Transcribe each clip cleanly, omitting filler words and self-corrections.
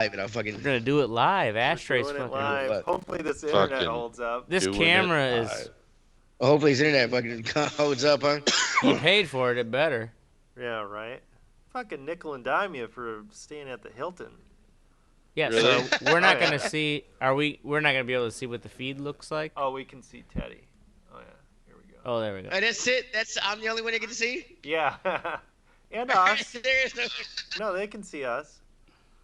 and I fucking. We're gonna do it live. Ashtray's We're doing it fucking. live. Hopefully this internet holds up. This camera is. Hopefully his internet fucking holds up, huh? You paid for it. It better. Yeah, right. Fucking nickel and dime you for staying at the Hilton. Yeah, Really? so we're not gonna see. We're not gonna be able to see what the feed looks like. Oh, we can see Teddy. Oh yeah, here we go. Oh, there we go. And that's it. I'm the only one that get to see. Yeah, and us. There is no. No, they can see us.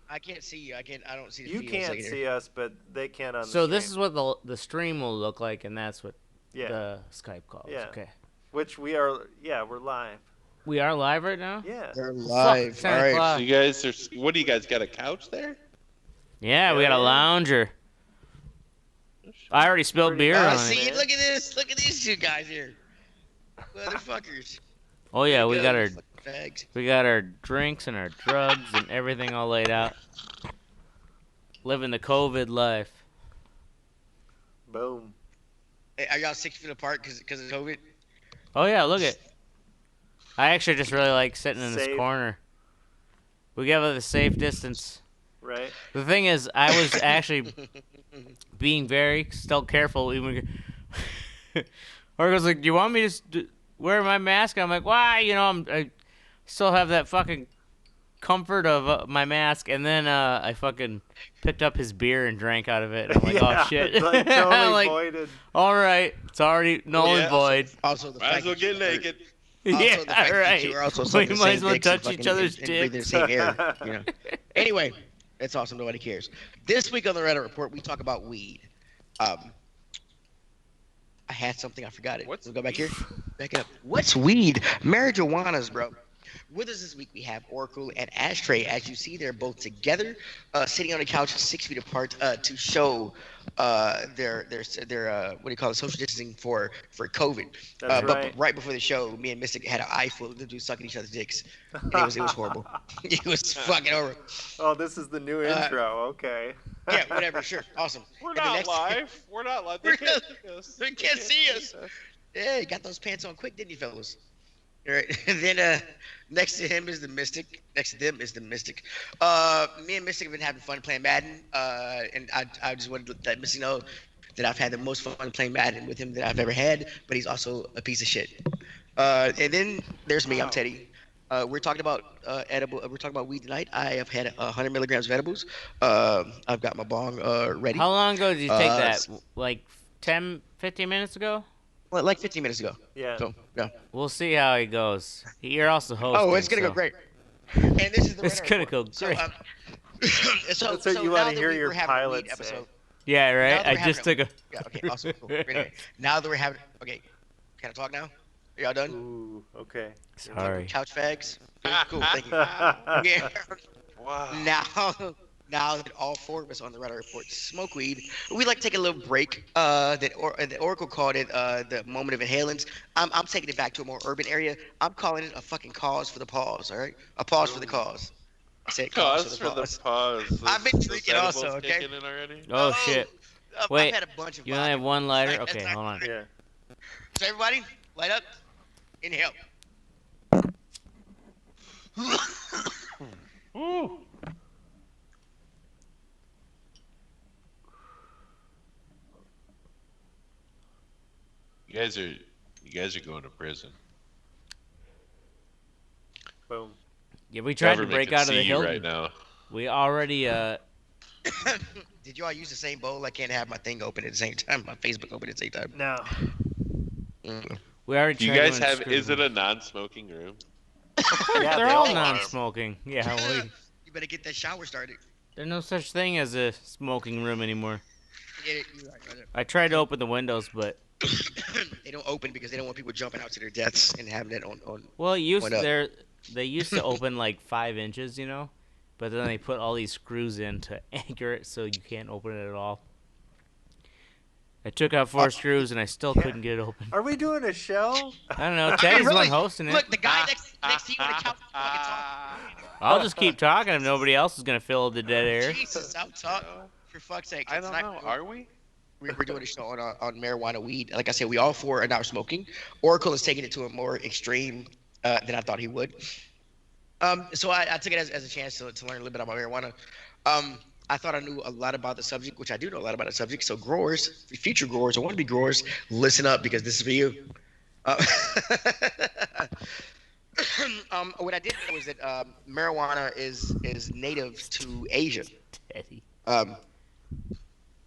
I can't see you. I don't see the You feed can't see us, but they can on the So stream. this is what the stream will look like, and that's what Yeah. the Skype call is. Yeah. Okay. Which we are. Yeah, we're live. We are live right now? Yeah. They're live. Fuck, All right. o'clock. So you guys are. What do you guys got? A couch there? Yeah, we got a lounger. I already spilled beer on See, it. look at this. Look at these two guys here. Motherfuckers. Oh yeah, we got our Fags. drinks and our drugs and everything all laid out. Living the COVID life. Boom. Hey, are y'all 6 feet apart because of COVID? Oh yeah, look at. I actually just really like sitting in this Safe. corner. We got the safe distance. Right. The thing is, I was actually being very still careful. Oracle's like, "Do you want me to wear my mask?" I'm like, "Why? You know, I still have that fucking comfort of my mask." And then I fucking picked up his beer and drank out of it. And I'm like, Yeah, "Oh shit!" it's like totally I'm like, voided. "All right, it's already null and void." Also, the Might fact as well that you get were- naked. also Yeah, the fact that right. you were also We sucking the might as same well dicks and touch each fucking- other's and breathe the dicks. same air. You know. Anyway, that's awesome. Nobody cares. This week on the Reddit Report, we talk about weed. I had something. I forgot it. What's Let's go back here. Back it up. What's weed? Marijuanas, bro. With us this week, we have Oracle and Ashtray. As you see, they're both together, sitting on a couch 6 feet apart, to show their what do you call it, social distancing for COVID. That's But right. right before the show, me and Mystic had an eye full of them two sucking each other's dicks. And it was horrible. It was fucking horrible. Oh, this is the new intro. Okay. Yeah, whatever. Sure, awesome. We're And the not next- live. We're not live. They can't see us. They can't see us. Yeah, you got those pants on quick, didn't you, fellas? All right. And then next to him is the Mystic. Next to them is the Mystic. Me and Mystic have been having fun playing Madden. And I just wanted to let Mystic know that I've had the most fun playing Madden with him that I've ever had. But he's also a piece of shit. And then there's me. I'm Teddy. We're talking about We're talking about weed tonight. I have had 100 milligrams of edibles. I've got my bong ready. How long ago did you take that? s- Like 10, 15 minutes ago? Well, like 15 minutes ago. Yeah. So yeah. We'll see how it goes. You're also hosting. Oh, it's gonna go great. And this is the It's Reddit gonna report. go So, great. That's what you now wanna that hear we your were having a pilot weed say. episode- Yeah, now right. that I we're just having took a. Yeah. Okay. Awesome. Cool. Anyway, now that we're having. Okay. Can I talk now? Are y'all done? Ooh. Okay. Sorry. Couch fags. Cool. Thank you. Yeah. Wow. Now that all four of us on the Reddit Report smoke weed, we like to take a little break. The Oracle called it the moment of inhalants. I'm taking it back to a more urban area. I'm calling it a fucking cause for the pause. All right, a pause for the cause. I said Cause cause for the pause. I've been Those drinking edibles also, okay? kicking in already? Oh shit. I've Wait, had a bunch of You only have vodka. one lighter? Like, Okay, that's hold on. Yeah. So everybody, light up. Inhale. Ooh. You guys are going to prison. Boom. Yeah, we tried to Government break can out of see the you Hilton. right now. We already Did you all use the same bowl? I can't have my thing open at the same time. My Facebook open at the same time. No. we already Do you tried guys to have? unscrew Is it them. a non-smoking room? Yeah, They're they all are. non-smoking. Yeah, You better get that shower started. there's no such thing as a smoking room anymore. Get it. You're right. I tried to open the windows, but They don't open because they don't want people jumping out to their deaths and having that on. well, What up? they used to open like 5 inches, you know, but then they put all these screws in to anchor it so you can't open it at all. I took out 4 screws and I still couldn't get it open. Are we doing a show? I don't know. Teddy's the really? one hosting it. Look, the guy next to you on the couch. Fucking talk. I'll just keep talking if nobody else is gonna fill the dead air. Jesus, I'm talking. For fuck's sake. I don't tonight know. Are we? We're doing a show on marijuana weed. Like I said, we all four are now smoking. Oracle is taking it to a more extreme than I thought he would. So I took it as a chance to learn a little bit about marijuana. Um, I thought I knew a lot about the subject, which I do know a lot about the subject. So growers, future growers, or want to be growers, listen up because this is for you. Uh, what I didn't know is that marijuana is native to Asia, Teddy. um,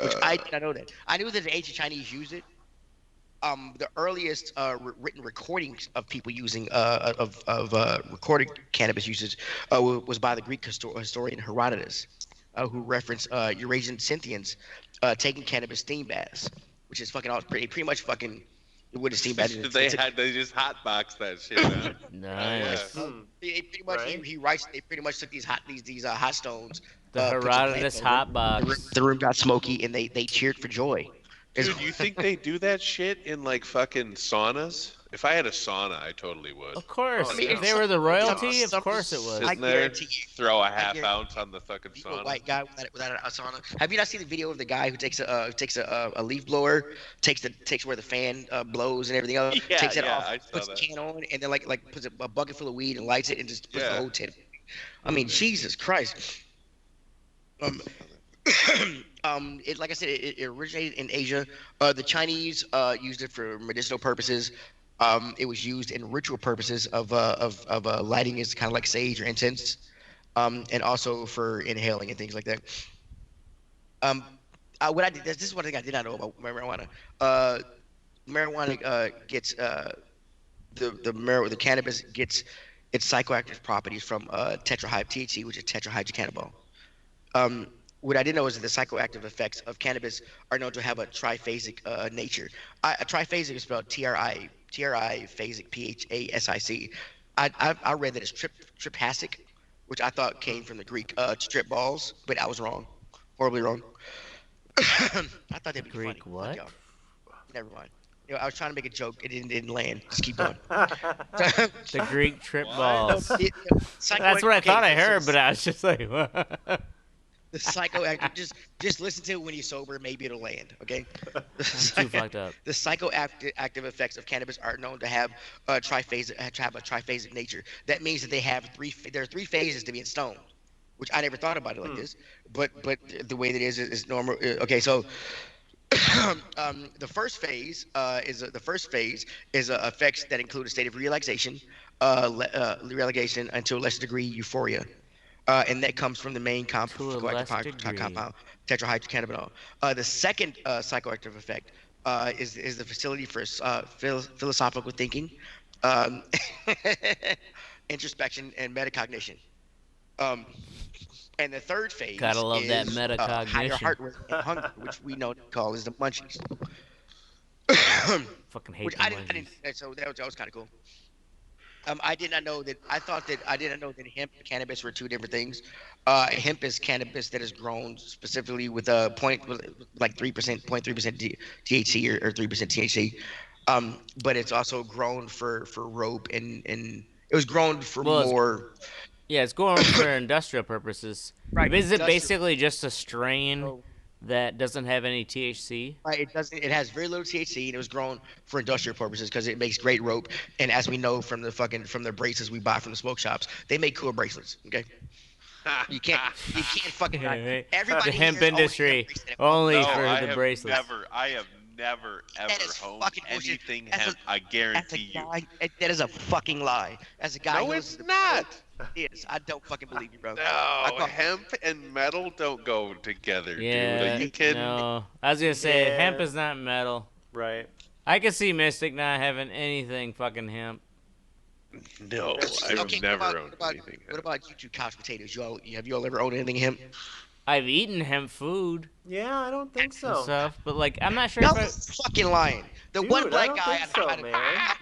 which I did not know that. I knew that the ancient Chinese used it. The earliest written recordings of people using recorded cannabis usage was by the Greek historian Herodotus, who referenced Eurasian Scythians taking cannabis steam baths, which is fucking all pretty much fucking what a steam bath is. They just hotbox that shit, huh? Oh yeah. Nice. They pretty much Right. he writes they pretty much took these hot stones, The put some plants Herodotus over it. hot box. The room got smoky, and they cheered for joy. It's- Dude, you think they do that shit in like fucking saunas? If I had a sauna, I totally would. Of course. Oh, yeah. If they were the royalty, of some- course it was. I Sitting there, guarantee you. throw a I half guarantee ounce on the fucking you a sauna. white guy without a sauna. Have you not seen the video of the guy who takes a leaf blower, takes where the fan blows and everything else, Yeah, takes it yeah, off, I saw puts the that. can on, and then like puts a bucket full of weed and lights it and just puts the Yeah. whole tent. I mean, Jesus Christ. Um, like I said, it originated in Asia. The Chinese used it for medicinal purposes. It was used in ritual purposes of lighting is kind of like sage or incense, and also for inhaling and things like that. Um, what I did this is one thing I did not know about marijuana. Uh, Marijuana gets the cannabis gets its psychoactive properties from THC, which is tetrahydrocannabinol. Um, what I didn't know is that the psychoactive effects of cannabis are known to have a triphasic nature. A triphasic is spelled TRI phasic PHASIC. I read that it's triphasic, which I thought came from the Greek strip balls, but I was wrong, horribly wrong. I thought that'd be funny. Greek Fuck what? y'all. Never mind. I was trying to make a joke. It didn't land. Just keep going. The Greek trip What? balls. That's what I thought I heard, but I was just like, what? the psychoactive. Just listen to it when you're sober. Maybe it'll land. Okay. Too fucked up. The psychoactive effects of cannabis are known to have a triphasic nature. That means that there are three phases to being stoned, which I never thought about it like this. But the way that it is normal. Okay, so the first phase is effects that include a state of relaxation, relegation, and to a lesser degree euphoria, and that comes from the main To a less degree. compound tetrahydrocannabinol. The second psychoactive effect is the facility for philosophical thinking, um, introspection, and metacognition. Um, and the third phase Gotta love that is higher metacognition. heart rate and hunger, which we know to call is the munchies. Fucking hate Which the I didn't, munchies. so that was kind of cool. I did not know that. I did not know that hemp and cannabis were two different things. Hemp is cannabis that is grown specifically with a like 3%, 0.3% THC or 3% THC. But it's also grown for rope and it was grown for Well, it's- more. Yeah, it's going for industrial purposes. Right, Is it industrial- basically just a strain So, that doesn't have any THC? right, it doesn't. It has very little THC, and it was grown for industrial purposes because it makes great rope. And as we know from the bracelets we buy from the smoke shops, they make cool bracelets. Okay, you can't fucking. Everybody The hemp here has always had a industry bracelet at only No, for I the have bracelets. I have never ever is honed fucking bullshit. anything As a- hemp. I As a guarantee you. guy, that is a fucking lie. As a guy, No, who it's listens to- not. It is. I don't fucking believe you, bro. No, hemp and metal don't go together, Yeah, dude. Are you kidding? no. I was gonna say Yeah. hemp is not metal. Right. I could see Mystic not having anything fucking hemp. No, I've Okay, never what owned about, anything. what about you two couch potatoes? Have you all ever owned anything hemp? I've eaten hemp food Yeah, I don't think and so. stuff, but like I'm not sure Y'all if I. are fucking lying. The Dude, one I black don't guy think so, man.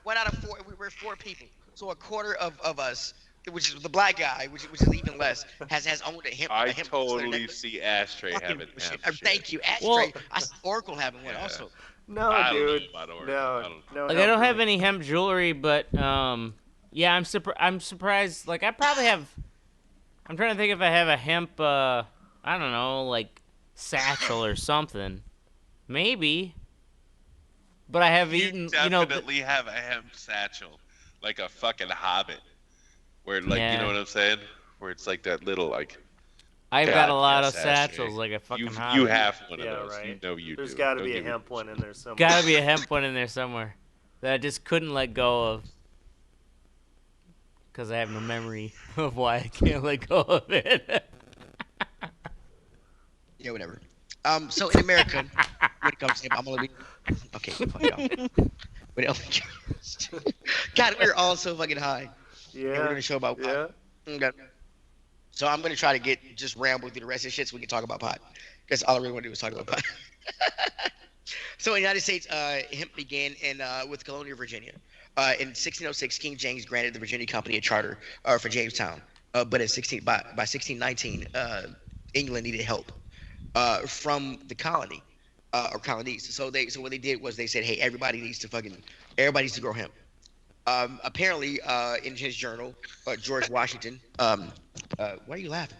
one out of four. We were four people, so a quarter of us, which is the black guy, which is even less, has owned a hemp. I a hemp totally see Ashtray fucking having bullshit. hemp shit. Thank you, Ashtray. Well- I see Oracle having one Yeah. also. No, I don't know dude. about Oracle. No, I don't- no. Like no I don't for have me. any hemp jewelry, but yeah, I'm surprised. Like I probably have. I'm trying to think if I have a hemp. I don't know, like satchel or something. Maybe. But I have eaten. You You know. definitely have a hemp satchel, like a fucking hobbit, where like you Yeah. know what I'm saying, where it's like that little like. I've got a God, lot of yes, Ashtray. satchels like a fucking You hobbit. have one of Yeah, those. You right. know you There's do. got to Don't be a give me hemp one in there somewhere. Gotta be a hemp one in there somewhere that I just couldn't let go of because I have no memory of why I can't let go of it. Yeah, whatever. So in America, when it comes to hip, I'm gonna be okay. Fuck y'all. When it, God, we're all so fucking high, and we're Yeah, doing a show about pot. yeah. Okay. So I'm gonna try to get just ramble through the rest of the shit so we can talk about pot. Because all I really want to do is talk about pot. So in the United States, hemp began in with colonial Virginia. In 1606, King James granted the Virginia Company a charter for Jamestown. But in 1619, England needed help from the colony or colonies. So what they did was they said, hey, everybody needs to grow hemp. Apparently, in his journal, George Washington. Why are you laughing?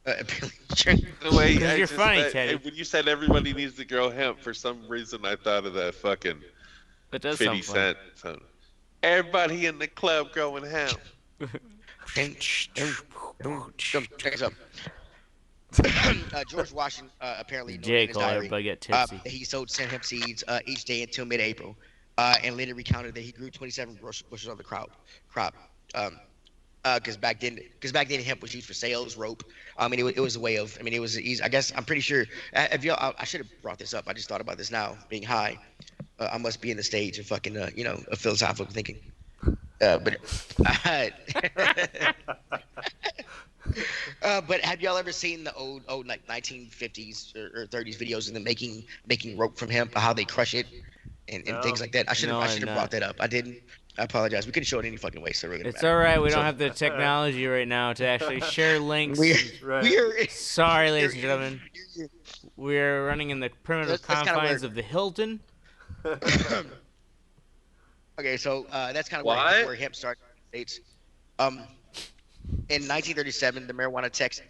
Apparently, The way Because I you're just funny, Teddy. when you said everybody needs to grow hemp, for some reason I thought of that fucking It does 50 sound funny. Cent song. Everybody in the club growing hemp. dun, dun, okay, so George Washington apparently noted in Jake his will diary everybody get tipsy. that he sowed hemp seeds each day until mid-April, and later recounted that he grew 27 bushels of the crop. Um, because back then hemp was used for sails, rope. I mean, it was a way of. I mean, it was easy. I guess I'm pretty sure. If you, I should have brought this up. I just thought about this now. Being high, I must be in the stage of fucking, of philosophical thinking. But, but have y'all ever seen the old like 1950s or 30s videos of them making rope from hemp, how they crush it and things No. like that? I should have No, I I'm should have brought not. that up. I didn't. I apologize. We couldn't show it any fucking way, so it really didn't It's matter. alright, we don't So have the technology right now to actually share we're links. Right. we're Sorry, you're, ladies and gentlemen. We're running in the primitive that's kind of where. confines of the Hilton. Okay, so that's kind of What? where hemp started in the States. Um, in 1937, the Marijuana Tax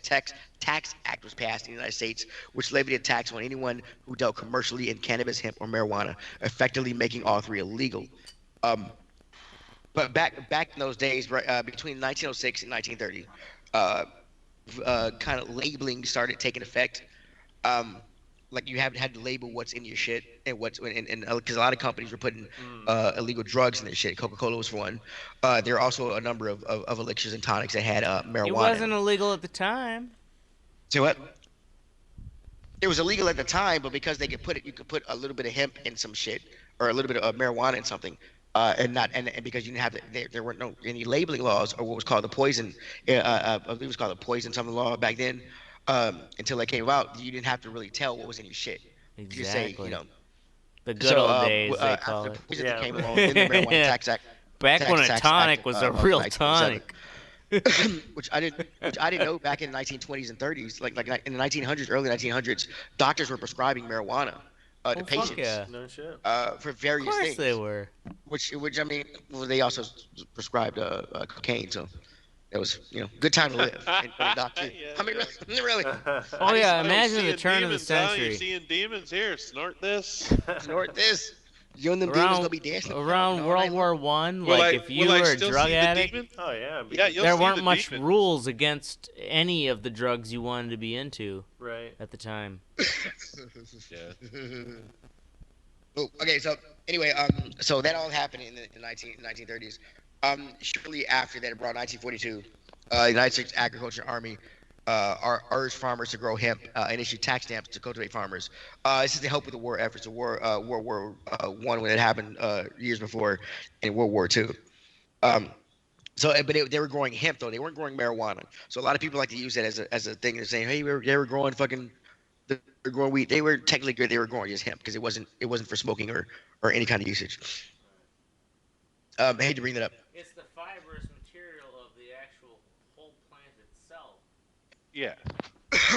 Act was passed in the United States, which levied a tax on anyone who dealt commercially in cannabis, hemp, or marijuana, effectively making all three illegal. Um, but back in those days, right, between 1906 and 1930, uh, kind of labeling started taking effect. Um, like you haven't had to label what's in your shit and what's and because a lot of companies were putting Mm. illegal drugs in their shit. Coca-Cola was one. There are also a number of elixirs and tonics that had It marijuana in wasn't them. illegal at the time. So what? It was illegal at the time, but because they could put it, you could put a little bit of hemp in some shit or a little bit of marijuana in something, and because you didn't have there weren't no any labeling laws or what was called the poison, I believe it was called the poison something law back then. Until it came out, you didn't have to really tell what was in your shit. You just say, Exactly. The good So old days, they after call the it. poison that Yeah, came right. along, then the Marijuana Yeah. Back when a Tax Act tonic was a of real 1927, tonic. which I didn't know back in the 1920s and 30s, like in the 1900s, early 1900s, doctors were prescribing marijuana to Oh, fuck patients yeah. No shit. for Of various course they things. were. Which I mean, well, they also prescribed cocaine, so it was good time to live. And for a doctor, Yeah, I mean, yeah. really, Oh, I just yeah, Oh, you imagine the seeing turn of the demons, huh? You century. seeing demons? Here, snort this. snort this. You and them demons Around gonna be dancing in the around mountain all World night War long. One, Will like I if will you I were a still drug see the addict, demon? Oh yeah, Yeah, you'll there see weren't the much demon. rules against any of the drugs you wanted to be into right. at the time. Yeah. Oh, okay, so anyway, so that all happened in the 1930s. Shortly after that, about 1942, the United States Agriculture Army urged farmers to grow hemp and issue tax stamps to cultivate farmers. This is to help with the war efforts. The World War One, when it happened years before, and World War Two. Um, they were growing hemp though. They weren't growing marijuana. So a lot of people like to use that as a thing. They're saying, hey, they were growing fucking they were growing weed. They were technically good. They were growing just hemp because it wasn't for smoking or any kind of usage. I hate to bring that up. It's the fibrous material of the actual whole plant itself. Yeah.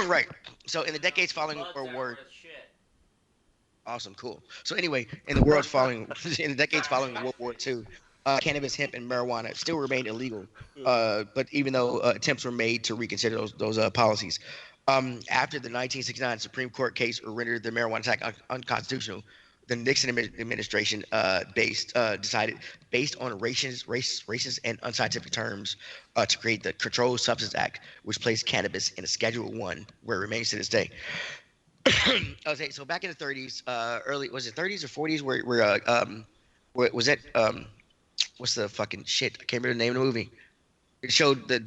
Right. So in the decades following World War, Shit. awesome, cool. So anyway, in the world's following, in the decades following World War II, cannabis, hemp, and marijuana still remained illegal. But even though attempts were made to reconsider those policies, after the 1969 Supreme Court case rendered the marijuana tax unconstitutional, the Nixon administration decided based on racist and unscientific terms to create the Controlled Substance Act, which placed cannabis in a Schedule One, where it remains to this day. I was saying, so back in the 30s, early was it 30s or 40s, where was it what's the fucking shit? I can't remember the name of the movie. It showed the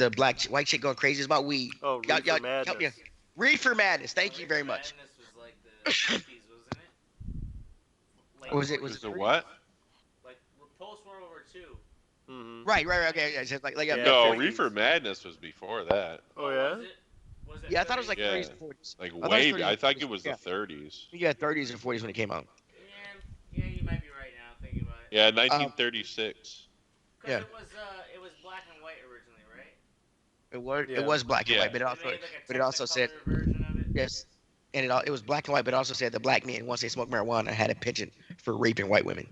white chick going crazy. It's about weed. Oh, Y'all Reefer help me. Madness. Reefer Madness. Thank you Reefer very much. Madness was like the 50s, wasn't it? Late Was it? 40s. Was Was it it 30s? what? Like post World War II. Mm-hmm. Right. Okay. Yeah, so like Yeah, No, 50s. Reefer Madness was before that. Oh yeah. Was it? Was it yeah, I thought it was 30s like or Yeah, 30s 40s? and 40s. like I thought it was way. 30s I and think 40s. it was the Yeah, 30s. yeah, 30s and 40s when it came out. Yeah, you might be right now thinking about it. Yeah, Um, 1936. Because yeah, it was black and white originally, right? it Yeah. was black and white, Yeah. They made like a but it also said Technicolor version of it. yes, and it was black and white, but it also said the black men once they smoked marijuana had a penchant for raping white women.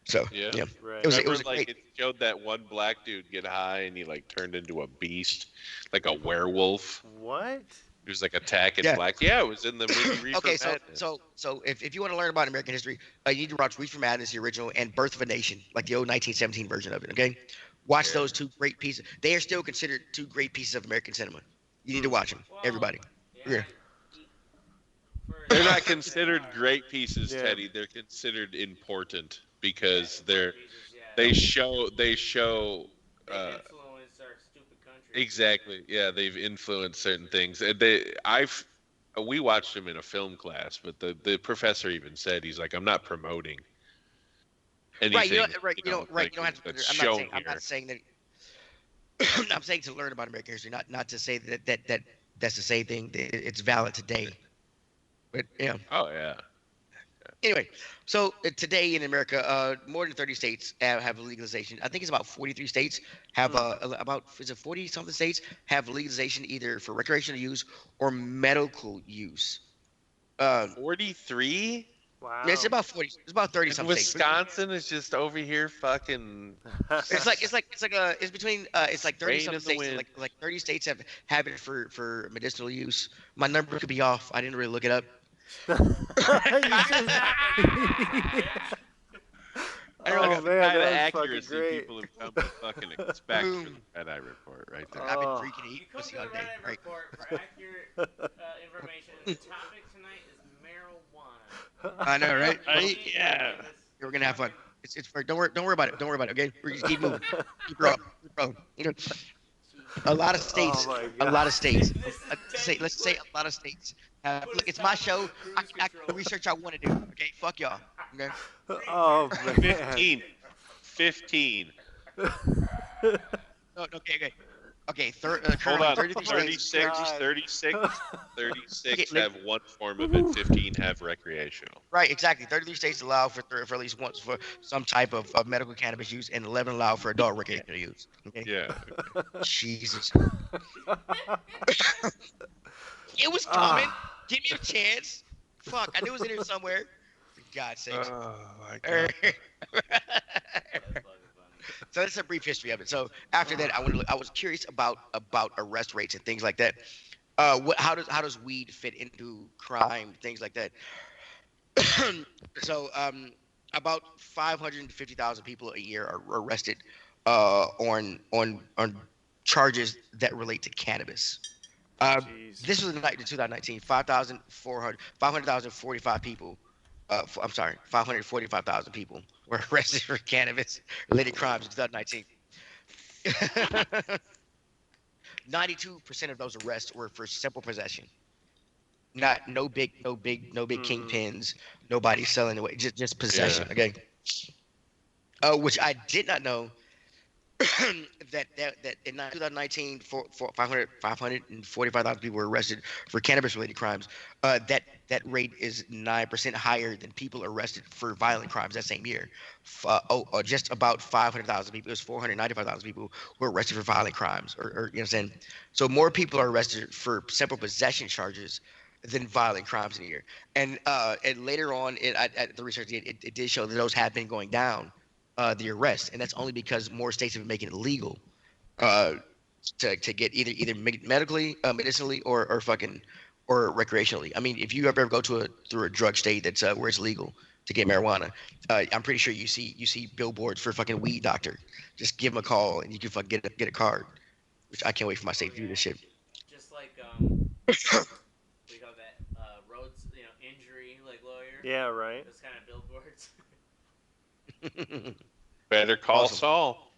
So Yeah. yeah, Right. it Remember, was a like great. it showed that one black dude get high and he like turned into a beast, like a werewolf. What? He was like attacking Yeah. blacks. Yeah, it was in the movie Reefer Okay, Madness. if you want to learn about American history, you need to watch Reach for Madness, the original, and Birth of a Nation, like the old 1917 version of it. Okay, watch Yeah. those two great pieces. They are still considered two great pieces of American cinema. You need to Hmm. watch them, Well, everybody. yeah. Yeah. For as They're good not as they considered are, great pieces, Yeah. Teddy. They're considered important yeah, because important pieces. Yeah, they show they've uh, influenced our stupid country. exactly. Yeah, they've influenced certain things. And we watched them in a film class, but the professor even said he's like, I'm not promoting Right. anything, Right. like You don't have to. that's shown I'm not here. saying that. I'm saying to learn about American history, not to say that's the same thing. It's valid today. But yeah. Oh yeah. Anyway, so today in America, more than 30 states have legalization. I think it's about 43 states have Hmm. about is it 40 something states have legalization either for recreational use or medical use. Um, 43? it's Wow. about 40. It's about 30 And some states. But Wisconsin is just over here fucking it's between it's like 30 rain something in the states. wind. Like 30 states have it for medicinal use. My number could be off. I didn't really look it up. You just. I don't That's look Oh up. the man, kind of that was fucking accuracy great. people have come to fucking expect from Boom. the Red Eye Report right there. I've been Oh. freaking You eating come to pussy the all Red day. Eye Right. Report for accurate information. The topic tonight is marijuana. I know, right? Right? Yeah. We're gonna have fun. Don't worry about it. Don't worry about it. Okay, we're just keep moving. Keep rolling. Keep rolling. You know, a lot of Oh states. my A god. lot of states. This is Let's say a lot of states. Look, it's my show. I can do the research I want to do. Okay, fuck y'all. Okay. Oh man. 15. 15. No, okay. Okay. Hold Currently on. 33 states. 36, God. 36, 36 Okay, have one form of it, 15 have recreational. Right, exactly. 33 states allow for at least once for some type of medical cannabis use, and 11 allow for adult recreational use. Okay. Yeah. Jesus. It was coming. Ah. Give me a chance. Fuck, I knew it was in here somewhere. For God's sakes. Oh my god. So that's a brief history of it. So after that, I was curious about arrest rates and things like that. How does weed fit into crime, things like that? So about 550,000 people a year are arrested on charges that relate to cannabis. Jeez. This was in 2019. 500,045 people. I'm sorry, 545,000 people were arrested for cannabis-related crimes in 2019. 92% of those arrests were for simple possession. Not no big kingpins. Nobody selling away. Just possession. Yeah. Okay. Which I did not know that in 2019, 545,000 people were arrested for cannabis-related crimes. That rate is 9% higher than people arrested for violent crimes that same year. Just about 500,000 people. It was 495,000 people who were arrested for violent crimes, or you know what I'm saying. So more people are arrested for simple possession charges than violent crimes in a year. And later on, the research it did show that those have been going down, the arrest, and that's only because more states have been making it legal uh, to get either medically, medicinally, or fucking or recreationally. I mean, if you ever go to a through a drug state that's where it's legal to get marijuana, I'm pretty sure you see billboards for fucking weed doctor. Just give them a call and you can fucking get a card. Which I can't wait for my Oh state to do yeah, this shit. just like we call that roads, injury like lawyer. Yeah, right. Those kind of billboards. Better call Awesome. Saul.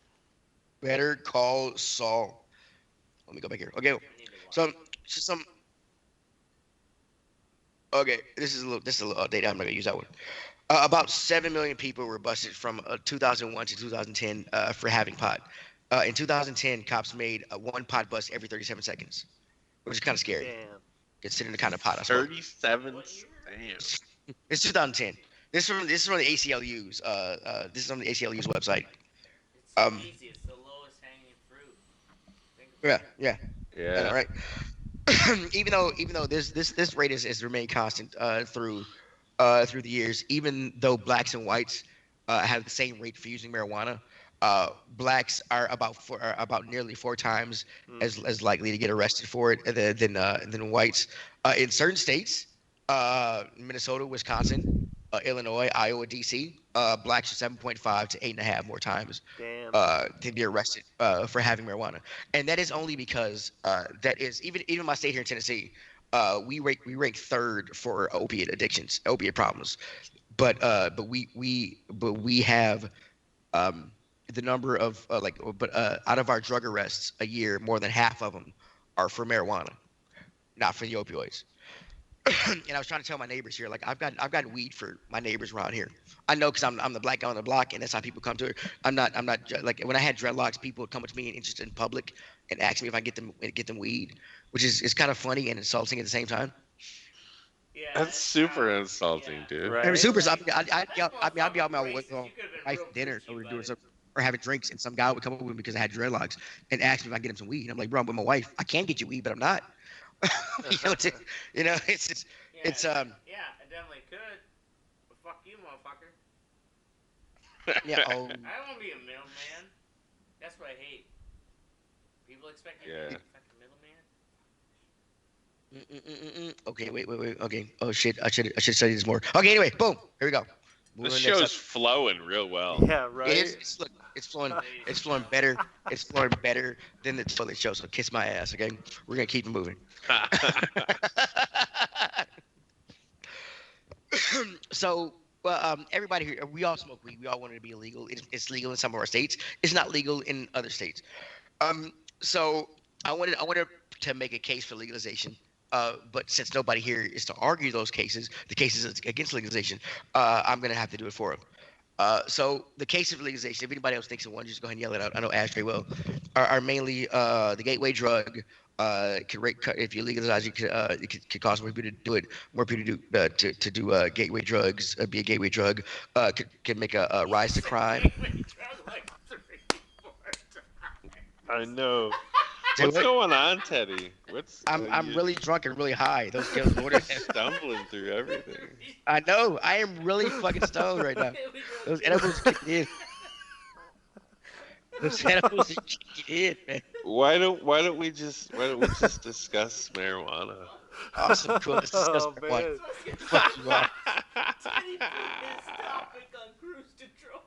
Better call Saul. Let me go back here. Okay, I need to watch. so just some. Okay, this is a little outdated. I'm not gonna use that one. About 7 million people were busted from 2001 to 2010 for having pot. In 2010, cops made one pot bust every 37 seconds, which is kind of scary Damn. considering the kind of pot I smoke. 37. What year? Damn. It's 2010. This is from the ACLU's. This is on the ACLU's website. It's so Um, easy. It's the lowest hanging fruit. Think yeah, about it. yeah, I know, Yeah. right? even though this rate is remained constant through the years, even though blacks and whites have the same rate for using marijuana, blacks are about nearly 4 times Mm. as likely to get arrested for it than whites. In certain states, Minnesota, Wisconsin, Illinois, Iowa, DC, blacks are 7.5 to 8.5 more times Damn. to be arrested for having marijuana, and that is only because that is even my state here in Tennessee. We rank third for opiate addictions, opiate problems, but we have the number of out of our drug arrests a year, more than half of them are for marijuana, not for the opioids. And I was trying to tell my neighbors here, like I've got weed for my neighbors around here. I know because I'm the black guy on the block, and that's how people come to it. I'm not like when I had dreadlocks, people would come up to me and interested in public and ask me if I get them weed, which is kind of funny and insulting at the same time. Yeah, That's super insulting, yeah. dude. I mean, Right. super. Like, I'd be motherfucking out my with racist. my You could have been wife real for dinner, preachy or we were about doing it. something, or having drinks, and some guy would come up with me because I had dreadlocks and ask me if I can get him some weed. And I'm like, bro, I'm with my wife. I can get you weed, but I'm not. Yeah, it's yeah, I definitely could. But fuck you, motherfucker. yeah. Oh, I don't want to be a middleman. That's what I hate. People expect me to Yeah. be a fucking middleman. Okay, wait. Okay. Oh shit. I should study this more. Okay. Anyway, boom. Here we go. This Moving on to the next show's up. flowing real well. Yeah, It right. is. Look. It's flowing. Ladies It's and flowing gentlemen. better. It's flowing better than the toilet show. So kiss my ass. Okay. We're gonna keep it moving. So, well, everybody here, we all smoke weed. We all want it to be illegal. It's legal in some of our states. It's not legal in other states. So I wanted to make a case for legalization. But since nobody here is to argue those cases, the cases against legalization, I'm gonna have to do it for them. So the case of legalization, if anybody else thinks of one, just go ahead and yell it out. I know Ashtray will. Are mainly the gateway drug. If you legalize it could cause more people to do it. More people to do gateway drugs. Be a gateway drug. Could make a You rise just to said crime. gateway drug like 3, 4 I times. know. Say What's what? going on, Teddy? What's I'm you really drunk and really high. Those you're waters. stumbling through everything. I know. I am really fucking stoned right now. Gateway drug Those killer. edibles are kicking in. Those edibles are kicking in, man. Why don't we just discuss marijuana? Awesome. Cool. Let's discuss Oh marijuana. man. Supposed to get Fuck you all. Teddy put his topic on cruise control.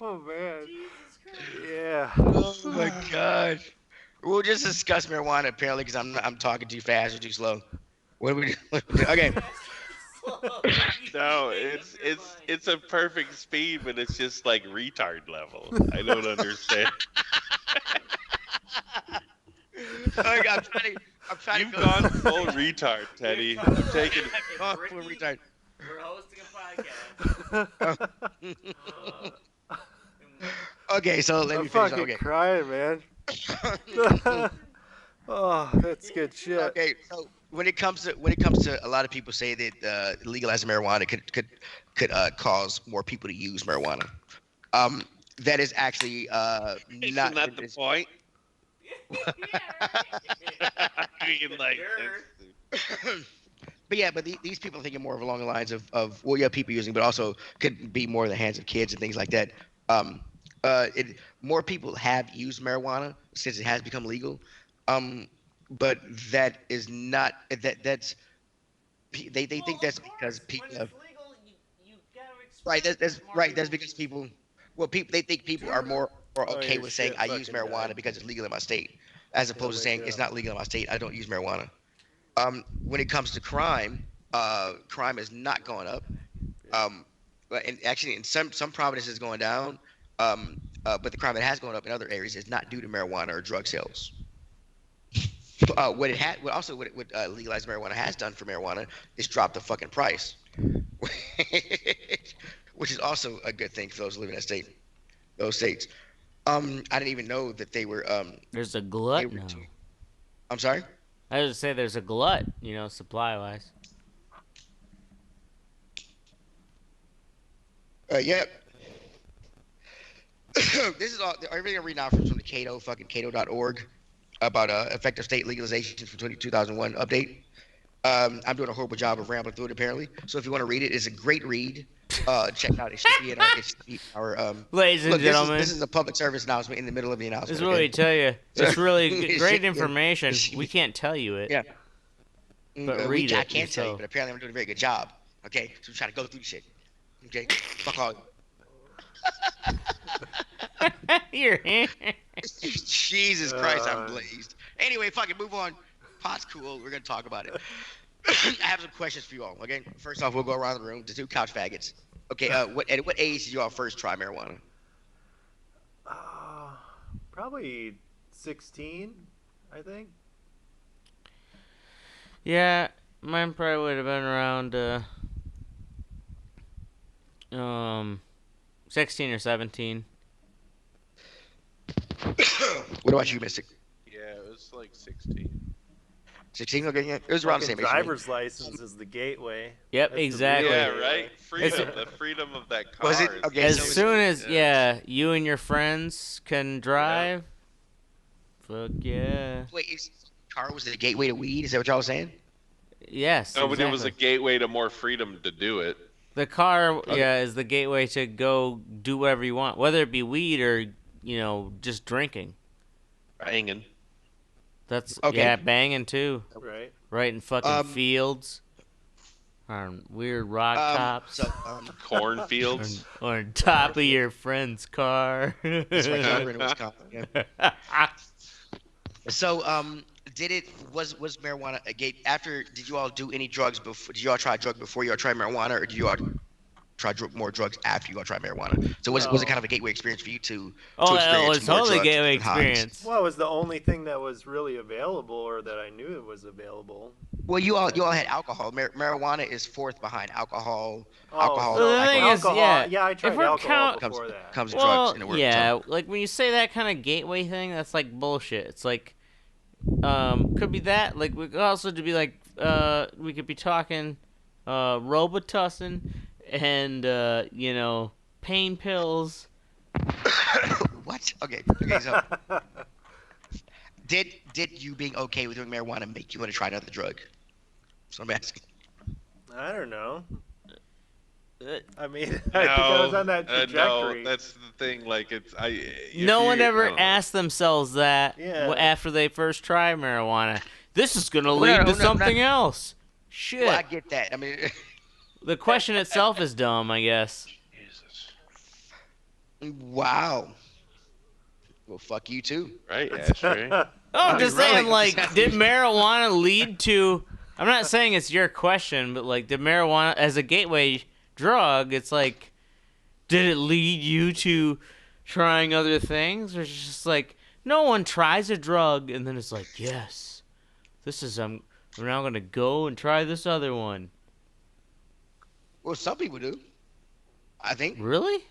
Oh man. Jesus Christ. Yeah. Oh my god. We'll just discuss marijuana apparently because I'm talking too fast or too slow. What do we do? Okay. Slow. No, You made up it's your it's mind. it's a perfect speed, but it's just like retard level. I don't understand. Okay, I'm trying You've to go. gone full retard, Teddy. You're talking You've taken. like Oh, fucking full Ricky. retard. We're hosting a podcast. Okay, so let I'm me finish. fucking Okay. crying, man. Oh, that's good shit. Okay, so when it comes to a lot of people say that legalizing marijuana could cause more people to use marijuana. Um, that is actually Isn't not. that the point? Yeah, right. I mean, like, Sure. But these people are thinking more along the lines of well, yeah, people using, but also could be more in the hands of kids and things like that. Um, more people have used marijuana since it has become legal. Um, but that is not that's they Well, think of that's because course, when people it's have legal, you gotta right. expect That's that more right. That's people. because people. Well, people they think people are more Oh, okay your with saying shit I use fucking died. marijuana because it's legal in my state, as Gotta opposed to wake saying it it's up. not legal in my state. I don't use marijuana. When it comes to crime, crime is not going up. Um, and actually, in some provinces, it's going down. But the crime that has gone up in other areas is not due to marijuana or drug sales. What it had, what also what legalized marijuana has done for marijuana is drop the fucking price, which is also a good thing for those living in those states. I didn't even know that There's a they glut were. now. I'm sorry. I would say there's a glut, supply wise. Yeah. This is all everything I read now from the Cato fucking Cato.org about effective state legalizations for 2001 update. I'm doing a horrible job of rambling through it apparently. So if you want to read it, it's a great read. Check it out. It should be in our. It should be in our. Ladies and Look, this gentlemen, is a public service announcement in the middle of the this is announcement. what we Okay. tell you. So It's really it should great be. It information. should We be. can't tell you it, Yeah. but read I it can't tell you, yourself. but apparently I'm doing a very good job. Okay. So I'm trying to go through the shit. Okay. Fuck all. Here. Jesus Christ, I'm Uh, blazed. Anyway, fucking move on. Pot's cool. We're gonna talk about it. I have some questions for you all. Okay. First off, we'll go around the room. The two couch faggots. Okay. At what age did you all first try marijuana? uh, probably 16, I think. Yeah, mine probably would have been around um 16 or 17. What about you, Mystic? Yeah, it was like 16. 16. Okay. Yeah. It was around the Fucking same age for me. driver's license is the gateway. Yep, That's the exactly. real Yeah, gateway. right. It's Freedom, the freedom of that car. Was it? is Okay, As so amazing. soon as Yeah. you and your friends can drive, fuck yeah. wait, car was the gateway to weed? Is that what y'all was saying? Yes, No, but it was a exactly. gateway to more freedom to do it. The car, Okay. yeah, is the gateway to go do whatever you want, whether it be weed or just drinking. Banging. That's Okay. yeah, banging too, Right. right in fucking Um, fields, on weird rock tops, So Cornfields. or on top of your friend's car. that's right. Y'all were in Wisconsin. Yeah. So did it was marijuana a gate after? Did you all do any drugs before? Did you all try a drug before you all tried marijuana, or did you all try more drugs after you all tried marijuana? So was it kind of a gateway experience for you to Oh, it experience was more totally drugs gateway and highs? experience. Well, it was the only thing that was really available, or that I knew it was available. Well, you all had alcohol. Marijuana is fourth behind alcohol. Oh, Alcohol, so The like thing is, alcohol. yeah, Yeah, I if tried we're alcohol count, before that. comes yeah. drugs well, in the world. yeah, like when you say that kind of gateway thing, that's like bullshit. It's like, could be that. Like we could also be like, we could be talking, Robitussin, and pain pills. What? Okay. Okay. So did you being okay with doing marijuana make you want to try another drug? So I'm asking. I don't know. I mean, I think No, I was on that no, trajectory. that's the thing. Like it's No one I ever don't know. asked themselves that Yeah. after they first try marijuana. This is gonna Well, lead no, to no, something else. Shit. Well, I get that. I mean, The question itself is dumb, I guess. Jesus. wow. Well, fuck you too. Right, Ashtray. Oh, I'm just Right. saying, like, did marijuana lead to? I'm not saying it's your question, but like, did marijuana as a gateway drug? It's like, did it lead you to trying other things, or it's just like no one tries a drug and then it's like, yes, this is we're now gonna go and try this other one. Well, some people do. I think. Really?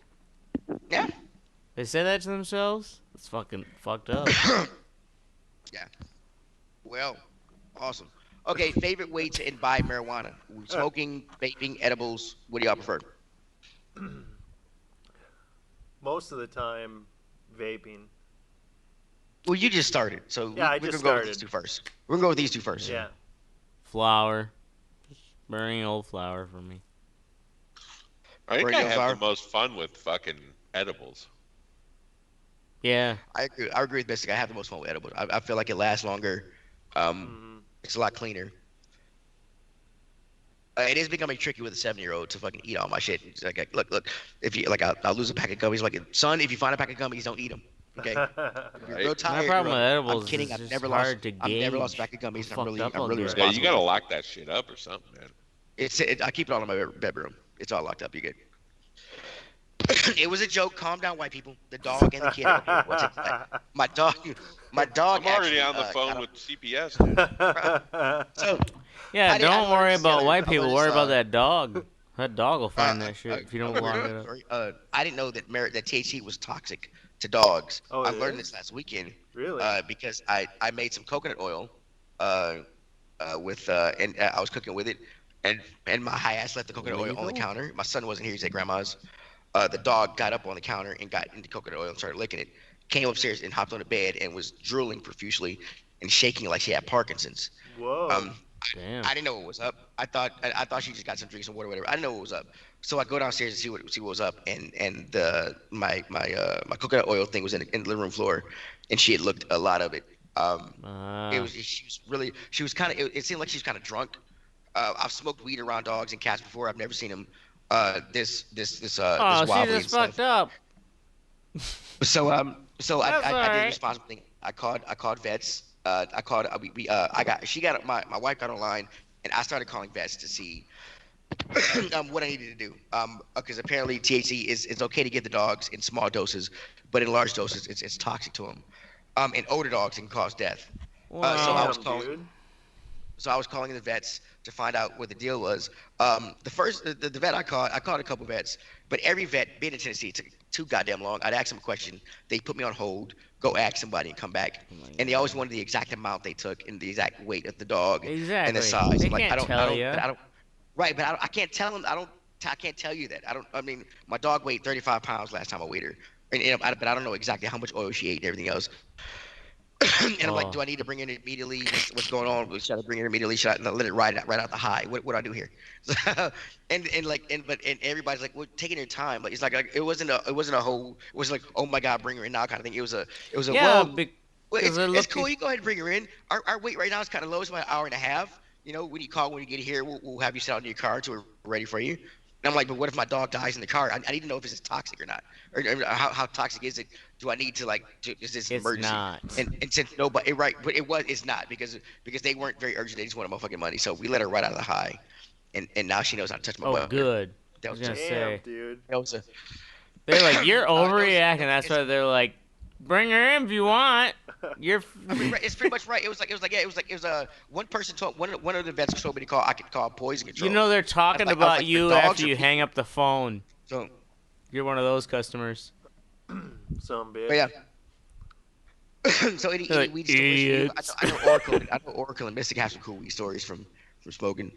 Yeah. They say that to themselves? It's fucking fucked up. Yeah. Well, awesome. Okay, favorite way to imbibe marijuana? Smoking, vaping, edibles. What do y'all prefer? Most of the time, vaping. Well, you just started, so Yeah, I we're just gonna go with these started. two first. We're gonna go with these two first. Yeah. Flour. Just burning old flour for me. I think I Radio have flower? the most fun with fucking edibles. Yeah. I agree with Mystic. I have the most fun with edibles. I feel like it lasts longer. It's a lot cleaner. It is becoming tricky with a 7-year-old to fucking eat all my shit. It's like, look, if you like, I'll lose a pack of gummies. Like, son, if you find a pack of gummies, don't eat them. Okay. If you're Right? real My tired, problem with I'm edibles kidding. is just hard to I've never lost a gauge pack of how gummies, and fucked up I'm I'll really get. Yeah, you responsible gotta with it. lock that shit up or something, man. I keep it all in my bedroom. It's all locked up. You good? It was a joke. Calm down, white people. The dog and the kid are here. What's it? My dog, my dog I'm already actually on the got phone up. with CPS, dude. So Yeah, I don't learned worry this the about other. white I people. learned Worry this. about that dog. That dog will find that A, shit if you a don't weird lock it up. story. I didn't know that that THC was toxic to dogs. Oh, I it learned this is? last weekend Really? because I made some coconut oil uh, with and I was cooking with it, and my high ass left the coconut oil on the Legal? counter. My son wasn't here; he's at grandma's. The dog got up on the counter and got into coconut oil and started licking it. Came upstairs and hopped on the bed and was drooling profusely and shaking like she had Parkinson's. Whoa. Um, Damn. I didn't know what was up. I thought she just got some drinks and water, whatever. I didn't know what was up. So I go downstairs and see what was up, and the my coconut oil thing was in the living room floor, and she had looked a lot of it. It Uh, was she was kind of it seemed like she was kind of drunk. I've smoked weed around dogs and cats before. I've never seen them this oh, she wobbly and just stuff. fucked up. So That's I did the alright. responsible thing. I called vets. I called we I got she got my wife got online and I started calling vets to see what I needed to do. Because apparently THC is it's okay to give the dogs in small doses, but in large doses it's toxic to them. And older dogs can cause death. So I Well, was Damn, calling dude. so I was calling the vets to find out what the deal was. The vet I called a couple vets, but every vet being in Tennessee took too goddamn long. I'd ask them a question, they put me on hold, go ask somebody and come back, oh my and they always god. wanted the exact amount they took and the exact weight of the dog and the Exactly. size. They I'm like, can't tell you. I don't, right, but I can't tell them, I can't tell you that. I don't, I mean, my dog weighed 35 pounds last time I weighed her, but I don't know exactly how much oil she ate and everything else. And I'm like, do Oh, I need to bring it immediately? What's going on? Should I bring it immediately? Should I let it ride out the high? What do I do here? So, and everybody's like, well, taking your time. Like it wasn't a whole. It was like, oh my god, bring her in now kind of thing. It was a yeah, well, because they're it's looking. cool. You go ahead and bring her in. Our wait right now is kind of low. It's about an hour and a half. You know, when you get here, we'll have you sit out in your car until we're ready for you. And I'm like, but what if my dog dies in the car? I need to know if it's toxic or not, or how toxic is it? Do I need to is this an It's emergency? not. And since nobody, right, but it's not because they weren't very urgent. They just wanted motherfucking money. So we let her right out of the high, and now she knows how to touch my Oh, butt better. good. I That was was gonna a Damn, say dude. that was a they're like you're overreacting. that That's why they're like, bring her in if you want. You're. I mean, right, it's pretty much right. It was like yeah, it was a one person told one of the vets told me to call I could call poison You control. know they're talking I was about like, for you dogs after or you hang people? up the phone. So, You're one of those customers. Some but yeah. bitch. So They're any like weed stories from you? idiots. I know Oracle and Mystic have some cool weed stories from smoking.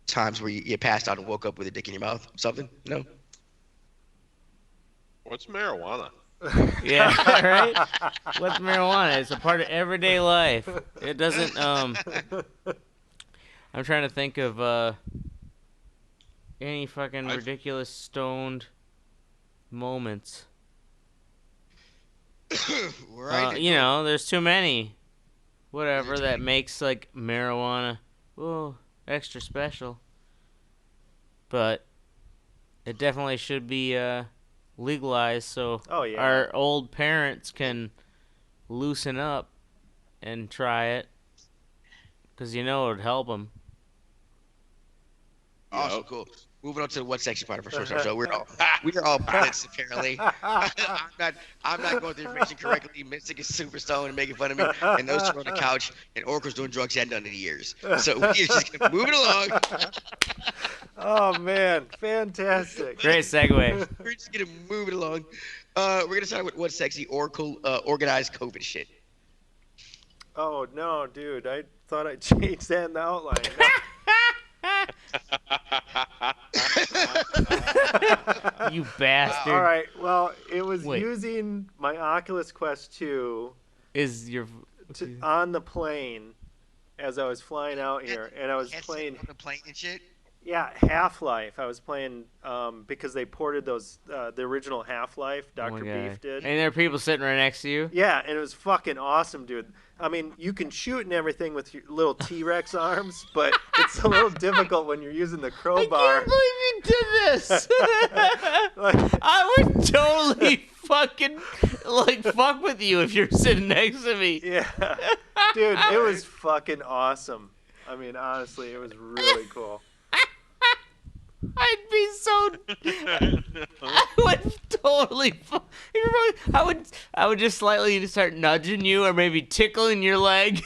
Times where you passed out and woke up with a dick in your mouth, something. No. What's marijuana? Yeah, right. What's marijuana? It's a part of everyday life. It doesn't. I'm trying to think of any fucking I've ridiculous stoned moments. Right. You know, there's too many. Whatever Too that many. makes like marijuana, extra special. But it definitely should be legalized so Oh, yeah. our old parents can loosen up and try it. Because you know it would help them. Awesome, Yep. cool. Moving on to the what sexy part of our social show. We are all pilots apparently. I'm not going through information correctly. Mystic is super stoned and making fun of me, and those two are on the couch, and Oracle's doing drugs he hadn't done in years. So we're just gonna move it along. Oh, man. Fantastic. Great segue. We're just gonna move it along. We're gonna start with what's sexy Oracle organized COVID shit. Oh, no, dude. I thought I changed that in the outline. You bastard. All right. Well, it was Wait. using my Oculus Quest 2 Is your. on the plane as I was flying out here, and I was Headset playing. on the plane and shit. Yeah, Half-Life. I was playing because they ported those the original Half-Life. Oh my Dr. god. Beef did. And there are people sitting right next to you. Yeah, and it was fucking awesome, dude. I mean, you can shoot and everything with your little T-Rex arms, but it's a little difficult when you're using the crowbar. I can't believe you did this. Like, I would totally fucking fuck with you if you're sitting next to me. yeah, dude, it was fucking awesome. I mean, honestly, it was really cool. I'd be so. I would totally. I would just slightly start nudging you, or maybe tickling your leg,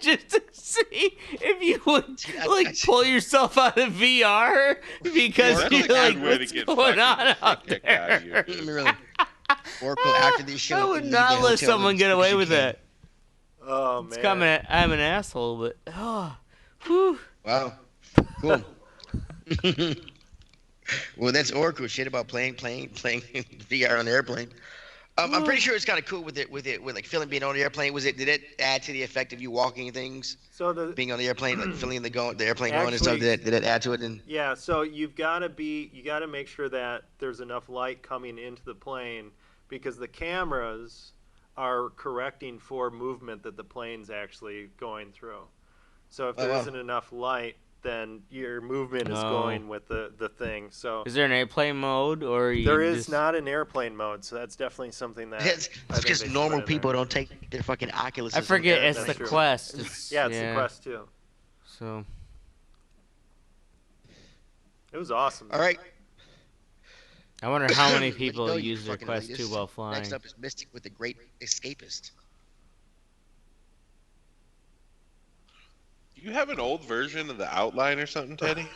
just to see if you would pull yourself out of VR because That's you're a like, good way to what's get going on fucking out kicked out of there? here. Really. Oracle after this show. I would leave not the let hotel someone as get soon as away you with can. that. Oh It's man. coming. I'm an asshole, but whew. Wow. Cool. Well, that's Oracle shit about playing VR on the airplane. I'm pretty sure it's kind of cool with like feeling being on the airplane. Did it add to the effect of you walking and things, So the being on the airplane, like feeling the airplane going and stuff? Actually- Did it add to it? And Yeah, so you got to make sure that there's enough light coming into the plane because the cameras are correcting for movement that the plane's actually going through. So if Oh, there wow. not enough light, then your movement is No. going with the thing. So Is there an airplane mode, or you there is just... not an airplane mode, so that's definitely something that it's I think because they should normal put in there. people don't take their fucking Oculus. I forget. Yeah, It's the that's true. Quest. It's, Yeah, it's the Quest too. So It was awesome. All right. I wonder how many Let you people go, you use their fucking Quest elitist. 2 while flying. Next up is Mystic with the Great Escapist. Do you have an old version of the outline or something, Teddy?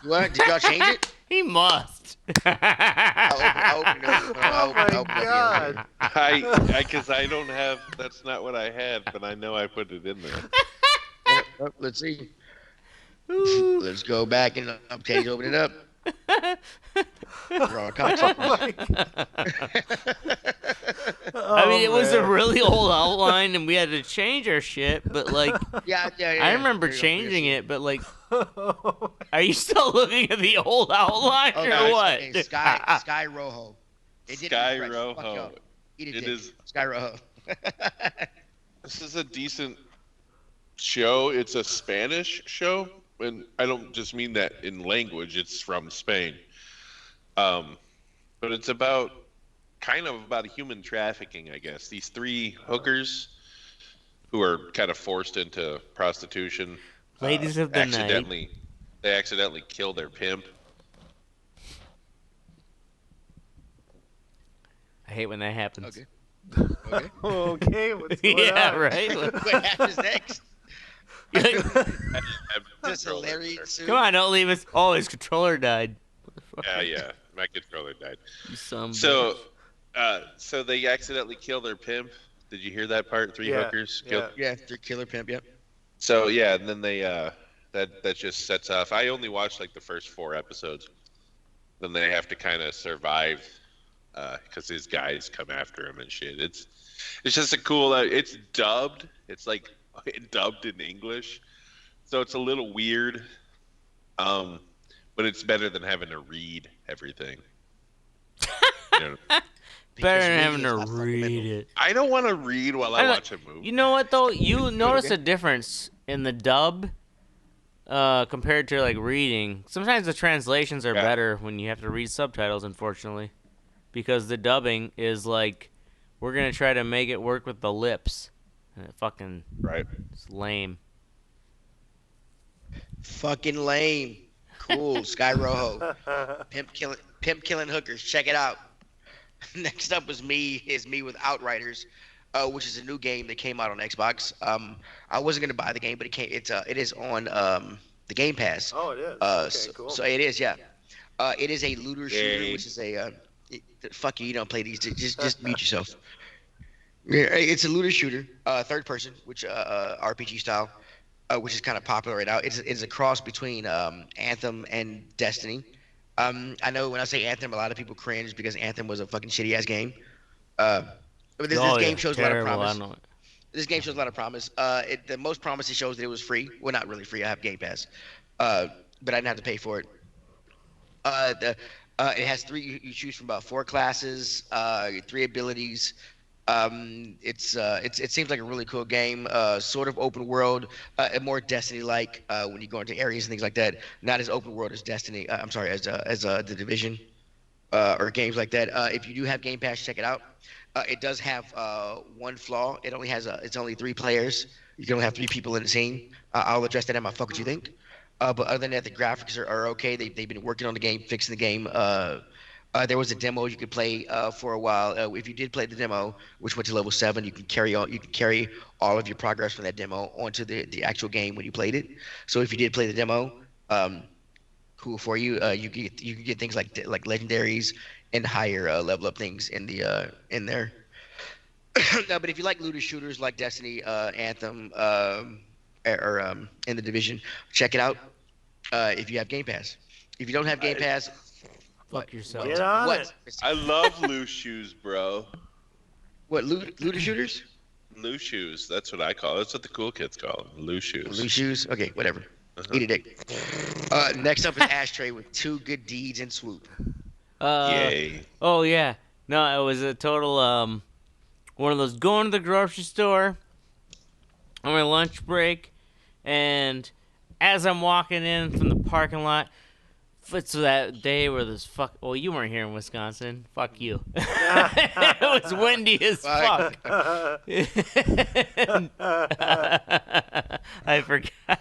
What? Did y'all change it? He must. I'll open it up. Oh my god. Because I don't have. That's not what I had, but I know I put it in there. Oh, let's see. Let's go back and Teddy's open it up. Draw a concept. I mean, it was a man. really old outline, and we had to change our shit. But Yeah. I remember changing it. But are you still looking at the old outline Oh, or no, what? okay, Sky Rojo. It didn't Sky refresh. Fuck Rojo. y'all. Eat a It dick. is. Sky Rojo. This is a decent show. It's a Spanish show, and I don't just mean that in language. It's from Spain. But it's about human trafficking, I guess. These three hookers who are kind of forced into prostitution. Ladies of the night. They accidentally kill their pimp. I hate when that happens. Okay. Okay. Okay, what's going Yeah, on? right. What happens next? You're like, This hilarious. come on, don't leave us. Oh, his controller died. Yeah. My controller died. You some So they accidentally kill their pimp. Did you hear that part? Three Yeah, hookers yeah. killed. Yeah, they're killer pimp. Yep. So yeah, and then they that just sets off. I only watched like the first 4 episodes. Then they have to kind of survive because his guys come after him and shit. It's just a cool. It's dubbed. It's like dubbed in English, so it's a little weird. But it's better than having to read everything. You know, better than Because having reading to is not read fundamental. it. I don't want to read while I watch a movie. You know what though? You notice okay. a difference in the dub compared to reading. Sometimes the translations are better when you have to read subtitles, unfortunately, because the dubbing is we're gonna try to make it work with the lips, and it fucking Right. it's lame. Fucking lame. Cool. Sky Rojo. Pimp killing hookers. Check it out. Next up is me with Outriders, which is a new game that came out on Xbox. I wasn't gonna buy the game, but it is on the Game Pass. Oh, it is. Okay, cool. So it is, yeah. It is a looter shooter, Yay. which is fuck you. You don't play these. Just mute yourself. Yeah, it's a looter shooter, third person, which RPG style, which is kind of popular right now. It's a cross between Anthem and Destiny. I know when I say Anthem, a lot of people cringe because Anthem was a fucking shitty ass game. But this game shows a lot of terrible. promise. I know it. This game shows a lot of promise. The most promise it shows that it was free. Well, not really free. I have Game Pass. but I didn't have to pay for it. The It has three. You choose from about four classes, three abilities. It seems like a really cool game. Sort of open world, and more Destiny like when you go into areas and things like that. Not as open world as Destiny. I'm sorry, as the Division or games like that. If you do have Game Pass, check it out. It does have one flaw. It's only three players. You can only have three people in the scene. I'll address that in my fuck what you think. But other than that, the graphics are okay. They've been working on the game, fixing the game. There was a demo you could play for a while. If you did play the demo, which went to level 7, you can carry on. You can carry all of your progress from that demo onto the actual game when you played it. So if you did play the demo, cool for you. You can get things like legendaries and higher level up things in there. No, but if you like looter shooters like Destiny, Anthem, or in the Division, check it out. If you have Game Pass, if you don't have Game Pass, Fuck yourself. Get on what? it. I love loose shoes, bro. What looter shooters? Loose shoes. That's what I call it. That's what the cool kids call them. Loose shoes. Loose shoes? Okay, whatever. Uh-huh. Eat a dick. Next up is Ashtray with 2 good deeds and swoop. Yay. Oh yeah. No, it was a total one of those going to the grocery store on my lunch break, and as I'm walking in from the parking lot, it's that day where this well, you weren't here in Wisconsin. Fuck you. It was windy as fuck. I forgot.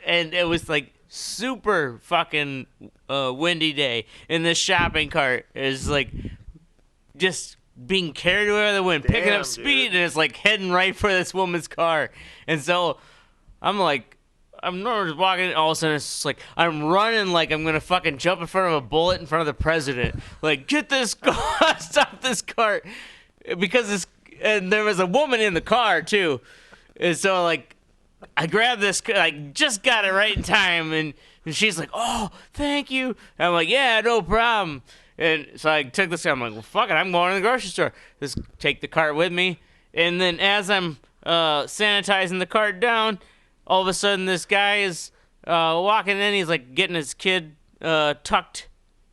And it was like super fucking windy day, and this shopping cart is like just being carried away by the wind, picking up speed, and it's like heading right for this woman's car. And so I'm just walking, and all of a sudden it's just like I'm running like I'm gonna fucking jump in front of a bullet in front of the president. Like, get this car, stop this cart, and there was a woman in the car too, and so like I grabbed this, I just got it right in time, and she's like, "Oh, thank you." And I'm like, "Yeah, no problem." And so I took this. I'm like, "Well, fuck it, I'm going to the grocery store. Just take the cart with me." And then as I'm sanitizing the cart down, all of a sudden this guy is walking in. He's like getting his kid tucked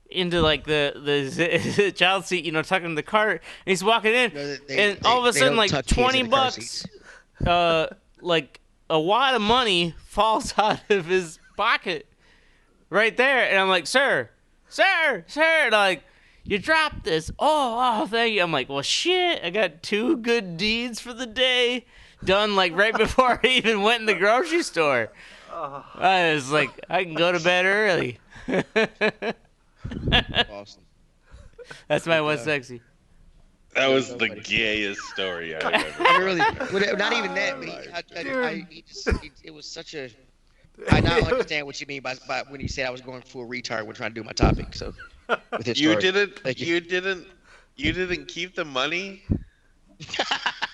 into like the child seat, tucked in the cart. And he's walking in, and all of a sudden like $20, like a wad of money falls out of his pocket right there. And I'm like, sir, like, you dropped this. Oh, thank you. I'm like, well, shit, I got 2 good deeds for the day done, like, right before I even went in the grocery store. I was like, I can go to bed early. Awesome. That's my What's Sexy. That was the gayest story I've ever I mean, really, not even that. But it was such a. I now understand what you mean by when you said I was going full retard when trying to do my topic. So, with his You story. you didn't keep the money?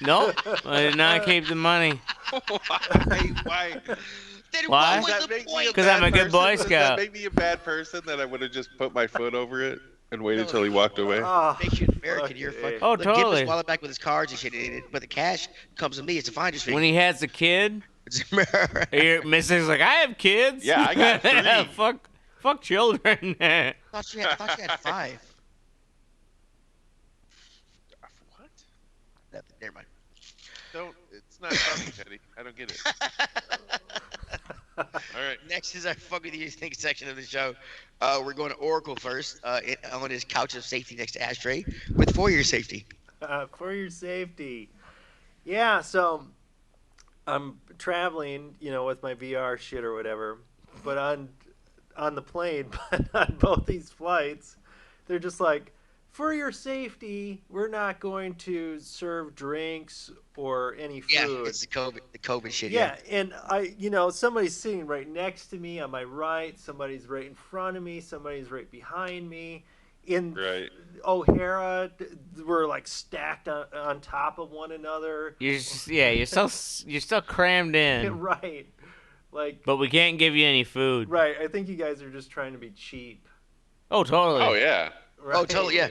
Nope, I did not keep the money. Why? Then Why? what was the point? 'Cause I'm a good Boy Does Scout. that make me a bad person that I would have just put my foot over it and waited until he walked away? Makes you an American. You're fucking. Oh, Look, totally. Give his wallet back with his cards and shit. But the cash comes to me. It's a finder's fee. When he has a kid, Mrs. like, I have kids. Yeah, I got 3. Fuck children. I thought you had 5. What? Nothing. Never mind. It's not funny, Teddy. I don't get it. All right. Next is our fuck with you think section of the show. We're going to Oracle first. On his couch of safety next to Ashtray with for your safety. For your safety. Yeah, so I'm traveling, with my VR shit or whatever, but on the plane, but on both these flights, they're just like, for your safety, we're not going to serve drinks or any food. Yeah, it's the COVID shit. Yeah, and somebody's sitting right next to me on my right, somebody's right in front of me, somebody's right behind me. In Right. O'Hara, we're like stacked on top of one another. You're still crammed in. Right. Like, But we can't give you any food. right, I think you guys are just trying to be cheap. Oh, totally. Oh yeah. Right? Oh, totally. Yeah.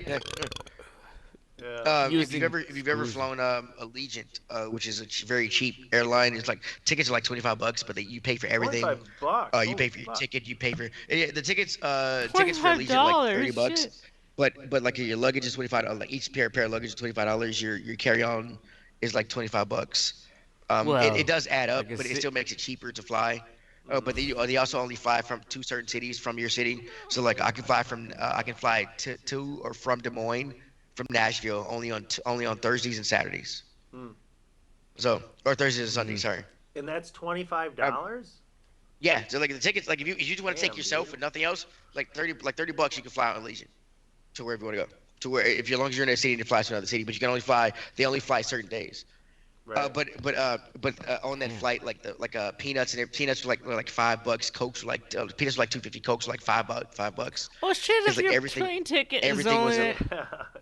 Yeah. If you've ever flown Allegiant, which is a very cheap airline, it's like tickets are like $25, but you pay for everything. 25 bucks. You pay Holy for your fuck. ticket. You pay for the tickets. Tickets for Allegiant like $25. $30, Shit. but like your luggage is $25. Like each pair of luggage is $25. Your carry on is like $25. It Well, does add up, like a but it si- still makes it cheaper to fly. But Mhm. they also only fly from two certain cities from your city. So like I can fly to or from Des Moines from Nashville only on Thursdays and Saturdays. Mm. So or Thursdays and Sundays. Mhm. Sorry. And that's $25? Um, yeah. So like the tickets, like if you just want to take Damn, yourself dude. and nothing else, like $30 you can fly on Allegiant to wherever you want to go. To where if as long as you're in a city, to fly to another city, but you can only fly. They only fly certain days. Right. But on that Damn. flight, peanuts and peanuts were like $5, Cokes were like peanuts were like 250, Cokes were like $5. Well, shit, It's if like your everything, train ticket is everything was only...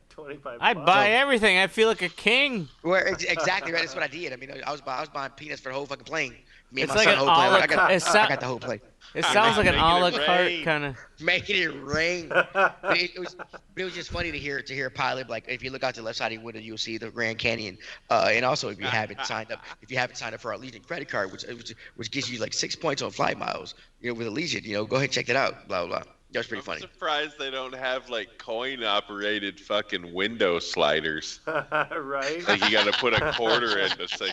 25 I bucks. buy So- everything. I feel like a king. where exactly right. That's what I did. I mean, I was buying peanuts for the whole fucking plane. Me and It's my like son, an the whole plane. a la I carte. I got the whole plane. It sounds like an Making a la it carte rain. kind of... Making it rain. But it was just funny to hear a pilot like if you look out the left side of your window you'll see the Grand Canyon. And also if you haven't signed up for our Allegiant credit card, which gives you like 6 points on flight miles, with Allegiant, go ahead and check that out. Blah blah. That was pretty I'm funny. surprised they don't have like coin-operated fucking window sliders. Right? Like you got to put a quarter in to say,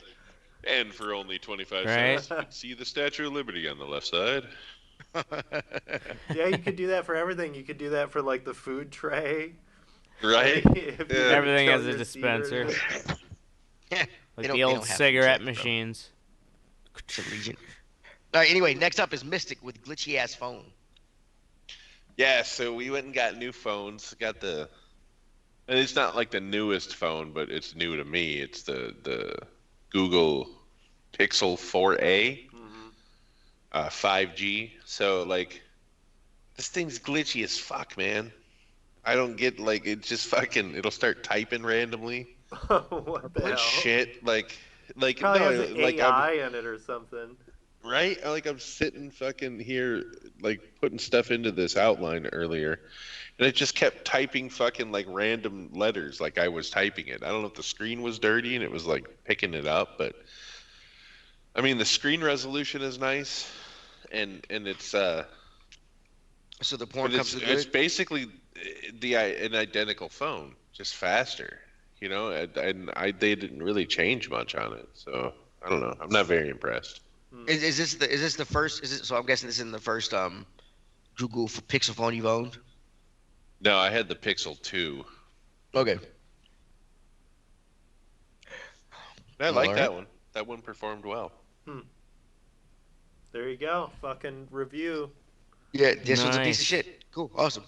and for only 25 Right. cents, you can see the Statue of Liberty on the left side. Yeah, you could do that for everything. You could do that for like the food tray. Right? If you Yeah. Everything kill has a your dispenser. theaters. Yeah, Like don't- the they old don't have cigarette food trucks, bro. machines. It's Allegiant. All right. Anyway, next up is Mystic with glitchy ass phone. Yeah, so we went and got new phones. And it's not like the newest phone, but it's new to me. It's the Google Pixel 4a, Mhm. 5G. So like, this thing's glitchy as fuck, man. I don't get it just fucking it'll start typing randomly. What the hell? Shit, Probably no, has an like AI in it or something. right? Like I'm sitting fucking here, like putting stuff into this outline earlier, and it just kept typing fucking like random letters, like I was typing it. I don't know if the screen was dirty and it was like picking it up, but I mean the screen resolution is nice, and it's So the porn but comes with it's it. basically an identical phone, just faster, and they didn't really change much on it, so I don't know. I'm not very impressed. Is this the first? So I'm guessing this is the first Google Pixel phone you've owned. No, I had the Pixel 2. Okay. And I like Alright. that one. That one performed well. There you go. Fucking review. Yeah, this one's a piece Nice. of shit. Cool, awesome.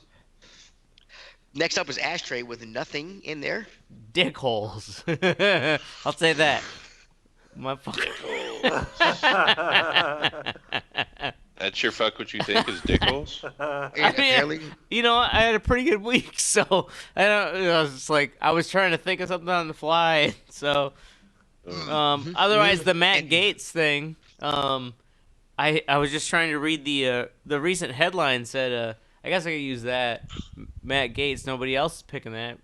Next up is Ashtray with nothing in there. Dick holes. I'll say that. My fucking... That's your fuck what you think is dick holes? Yeah, I mean, apparently. I had a pretty good week, so I was just like, I was trying to think of something on the fly. So, otherwise, the Matt And- Gates thing, I was just trying to read the recent headline said, I guess I could use that. Matt Gates, nobody else is picking that.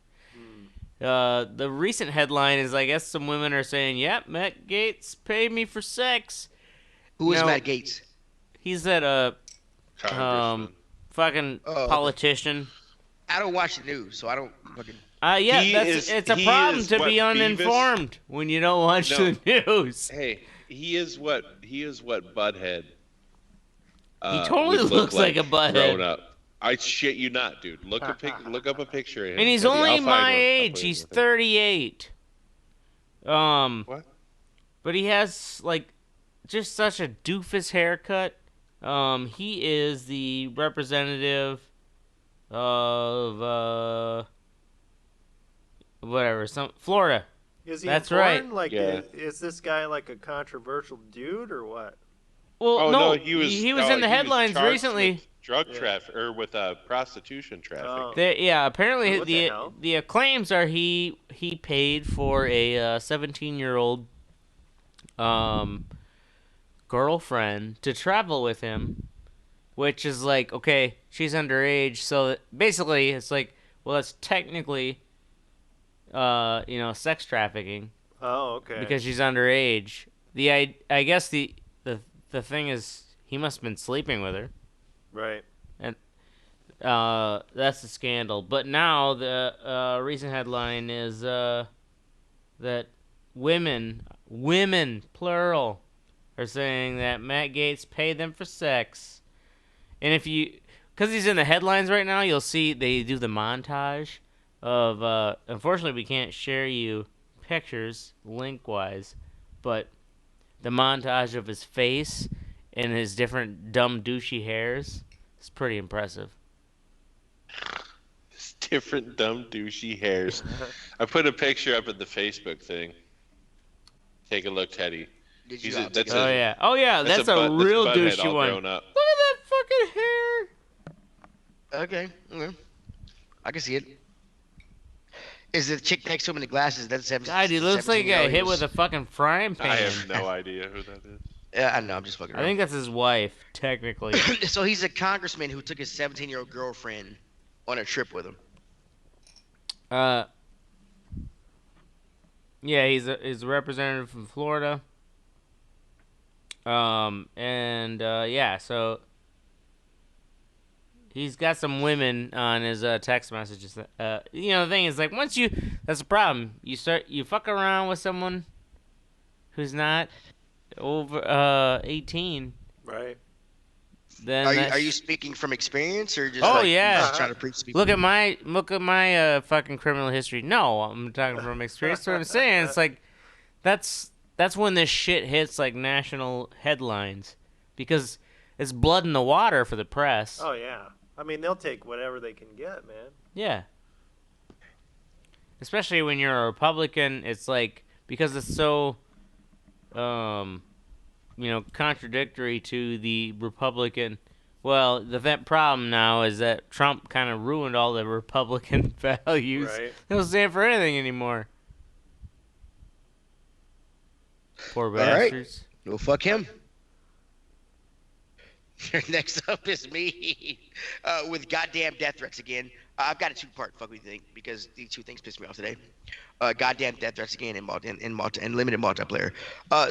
The recent headline is, I guess some women are saying, "Yep, Matt Gates paid me for sex." Who is No. Matt Gates? He's that Congressman. fucking Oh, okay. politician. I don't watch the news, so I don't fucking. Yeah, He it's a he problem is to what, be Beavis? uninformed when you don't watch No. the news. Hey, he is what Butthead. He totally would looks look like a butthead. grown up. I shit you not, dude. Look up a picture of him. And he's Teddy. only I'll find my one. I'll age. put it He's with him. 38. What? But he has like just such a doofus haircut. He is the representative of whatever, some Florida. Is he That's important? right. Like, Yeah. is this guy like a controversial dude or what? Well, Oh no, he was. he was in the headlines charged recently. with drug Yeah. traffic or with prostitution traffic. Oh. Yeah, apparently What the hell? the claims are he paid for a 17-year-old girlfriend to travel with him, which is like, okay, she's underage, so basically it's like, well, that's technically sex trafficking Oh, okay. because she's underage. I guess the thing is he must have been sleeping with her, Right. and that's the scandal. But now the recent headline is that women plural, are saying that Matt Gaetz paid them for sex. And because he's in the headlines right now, you'll see they do the montage of. Unfortunately, we can't share you pictures link wise, but the montage of his face and his different dumb douchey hairs is pretty impressive. It's different dumb douchey hairs. I put a picture up in the Facebook thing. Take a look, Teddy. Did He's you? I'll a, take that's a look. Oh a yeah, oh yeah, that's that's a a butt that's a real butthead douchey all one. grown up. Look at that fucking hair. Okay. I can see it. Is the chick next to him in the glasses? That's God, he looks like he got 17-year-old hit with a fucking frying pan. I have no idea who that is. Yeah, I know. I'm just fucking I around. think that's his wife, technically. So he's a congressman who took his 17-year-old girlfriend on a trip with him. uh, yeah, he's a representative from Florida. And yeah, so he's got some women on his text messages. The thing is, like, that's the problem. You fuck around with someone who's not over 18. Right. Then Are you speaking from experience or just Oh, like yeah. you just trying to preach to people? Look at my fucking criminal history. No, I'm talking from experience. That's what I'm saying. It's like that's when this shit hits like national headlines because it's blood in the water for the press. Oh yeah. I mean, they'll take whatever they can get, man. Yeah. Especially when you're a Republican, it's like because it's so contradictory to the Republican. Well, the problem now is that Trump kind of ruined all the Republican values. Right. They don't stand for anything anymore. Poor All right. bastards. Well, fuck him. Next up is me with goddamn death threats again. I've got a two-part fuck we think because these two things pissed me off today. Goddamn death threats again in limited multiplayer.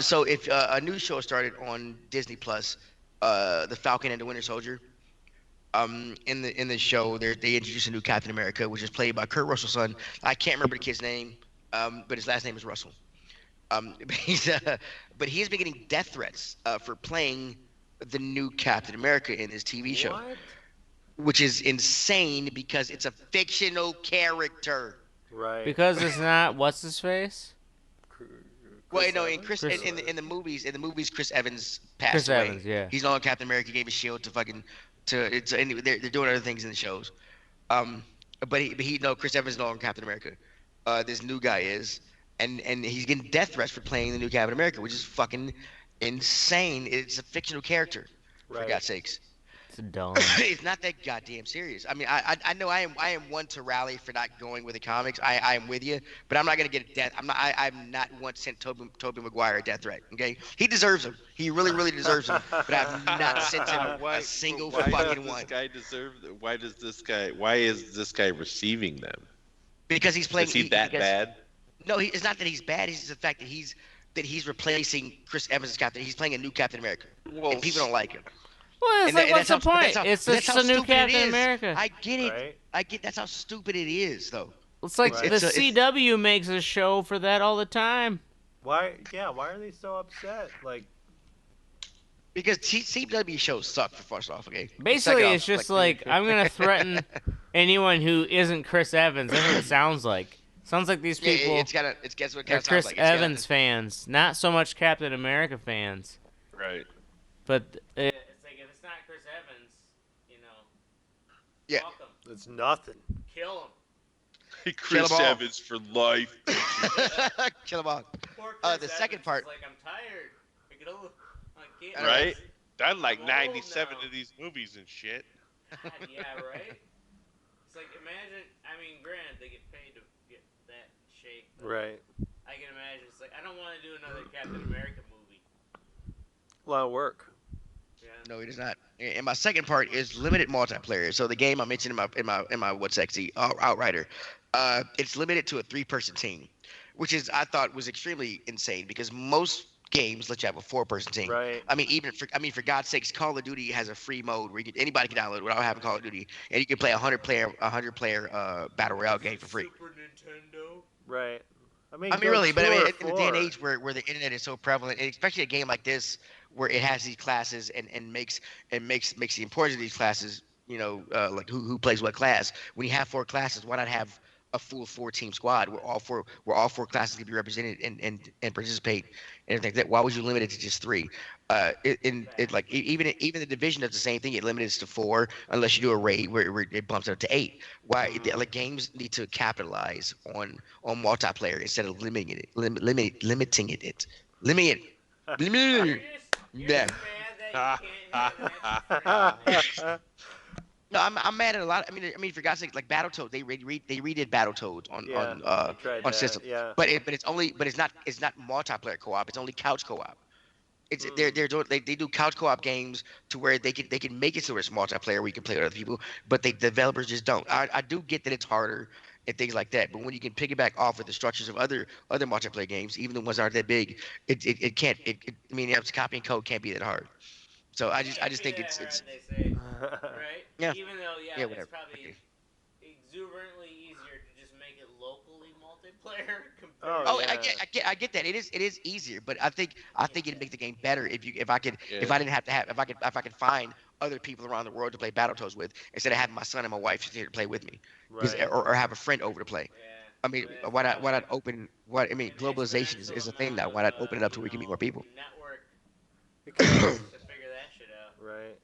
So if a new show started on Disney Plus, The Falcon and the Winter Soldier. In the show, they introduce a new Captain America, which is played by Kurt Russell's son. I can't remember the kid's name, but his last name is Russell. But he's been getting death threats for playing the new Captain America in this TV show, What? which is insane because it's a fictional character. Right. Because it's not what's his face? Well, no, in Chris- in the movies, Chris Evans passed Chris away. Evans, yeah. He's no longer Captain America. He gave his shield to fucking and they're doing other things in the shows. Chris Evans is no longer Captain America. This new guy is, and he's getting death threats for playing the new Captain America, which is fucking insane. It's a fictional character, for Right. God's sakes. It's dumb. It's not that goddamn serious. I mean, I know I am one to rally for not going with the comics. I am with you, but I'm not gonna get a death. I'm not one to send Tobey Maguire a death threat. Okay, he deserves them. He really deserves them. But I've not sent him a single fucking one. Why is this guy receiving them? Because he's playing. Is he that bad? No, it's not that he's bad. It's just the fact that he's replacing Chris Evans as Captain. He's playing a new Captain America, and people don't like him. Well, it's like, what's the point? It's that's just how a new stupid it Captain is. America. I get it. Right. I get that's how stupid it is, though. It's like Right. the It's CW makes a show for that all the time. Why? Yeah. Why are they so upset? Like. Because CW shows suck, for first off, okay? Basically, Second it's off, just like I'm gonna threaten anyone who isn't Chris Evans. That's what it sounds like. Sounds like these yeah, people it's guess what it are kind of Chris sounds like. Evans fans, not so much Captain America fans. Right. But it's like if it's not Chris Evans, Yeah. fuck him, It's nothing. kill him. Chris all. Evans for life. Kill them all. Poor The Chris second Evans part- is like I'm tired. I can't. Right? Done like I'm old 97 now. of these movies and shit. God, yeah, right. It's like imagine. I mean, granted, they get paid to get that shape. but Right. I can imagine. It's like I don't want to do another Captain America movie. A lot of work. Yeah. No, it is not. And my second part is limited multiplayer. So the game I mentioned in my what's sexy Outrider, it's limited to a three-person team, which is I thought was extremely insane because most games let you have a four-person team. Right. For God's sakes, Call of Duty has a free mode where anybody can download it without having Call of Duty, and you can play a hundred player battle royale game for free. Super Nintendo. Right. I mean, I mean, go really, but I two mean, or in the day and four. age where the internet is so prevalent, and especially a game like this, where it has these classes and makes the importance of these classes, like who plays what class. When you have four classes, why not have a full four-team squad where all four classes can be represented and participate and everything like that? Why would you limit it to just three? Even the division does the same thing. It limits to four unless you do a raid where it bumps it up to eight. Why like games need to capitalize on multiplayer instead of limiting limiting it. You're Limiting just you're Yeah. just mad that you can't have matches for anybody. No, I'm mad at a lot. I mean, for God's sake, like Battletoads, they redid Battletoads on Yeah, on I uh tried on that. system, Yeah. but it's not multiplayer co-op. It's only couch co-op. It's they do couch co-op games to where they can make it so it's multiplayer where you can play with other people, but the developers just don't. I do get that it's harder and things like that, but when you can piggyback off of the structures of other multiplayer games, even the ones that aren't that big, it can't. I mean, it's copying code can't be that hard. So I just Can't be think that it's hard, they say, right? yeah, Even though, yeah, yeah, it's whatever. probably Okay. exuberantly easier to just make it locally multiplayer Oh, compared Oh, to. yeah. I get that. It is easier, but I think it'd make the game better if I Yeah. didn't have to have if I could find other people around the world to play Battletoads with instead of having my son and my wife sit here to play with me, because Right. or have a friend over to play. Yeah, I mean, but that's why not probably open what I mean? an Globalization is, exponential is a thing amount now. of, Why not open it up to where we can meet more people? network Because, to figure that shit out. right.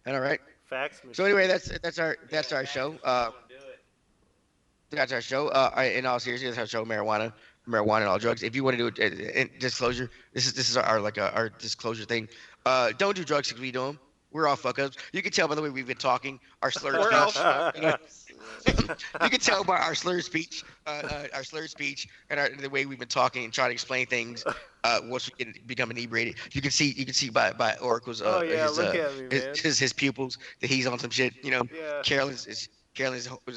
All right. Fax So anyway, machine. that's our Fax show. machines won't do it. That's our show. In all seriousness, that's our show. Marijuana and all drugs. If you want to do it, disclosure. This is our disclosure thing. Don't do drugs if we do them. We're all fuck ups. You can tell by the way we've been talking, our slurred We're all speech. fuck You know, ups. you can tell by our slurred speech, and the way we've been talking and trying to explain things. Once we can become inebriated, you can see by Oracle's Oh, yeah, look at me, man. his pupils that he's on some shit. Yeah. Carolyn's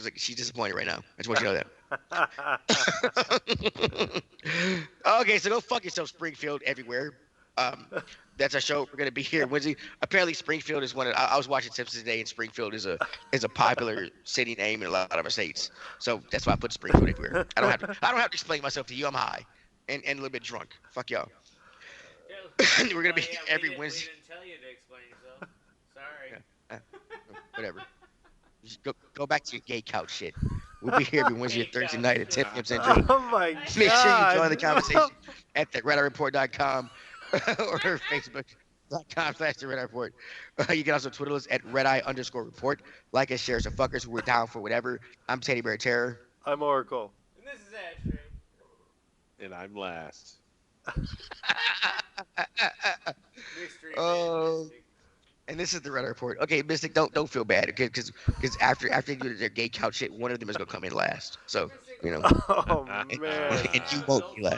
like she's disappointed right now. I just want you to know that. Okay, so go fuck yourself, Springfield, everywhere. Um, that's our show. We're gonna be here Wednesday. Apparently, Springfield is one of. I was watching Simpsons today, and Springfield is a popular city name in a lot of our states. So that's why I put Springfield everywhere. I don't have to explain myself to you. I'm high and a little bit drunk. Fuck y'all. We're gonna be Yeah, every we Wednesday. didn't tell you to explain yourself. Sorry. Yeah, whatever. Just go back to your gay couch shit. We'll be here every Wednesday and Gay Thursday couch night at shit. 10 p.m. Central. Oh my Make sure you join the god. conversation at the RedEyeReport.com or Facebook.com/the Red Eye Report. You can also Twitter us at RedEye_report. Like us, share us, fuckers. We're down for whatever. I'm Teddy Bear Terror. I'm Oracle. And this is Ashtray. And I'm last. Mystery Oh. Mystic. And this is the Red Eye Report. Okay, Mystic, don't feel bad, okay? Because after you do their gay couch shit, one of them is gonna come in last. So Mystic, you know, Oh and, man. and you won't be last.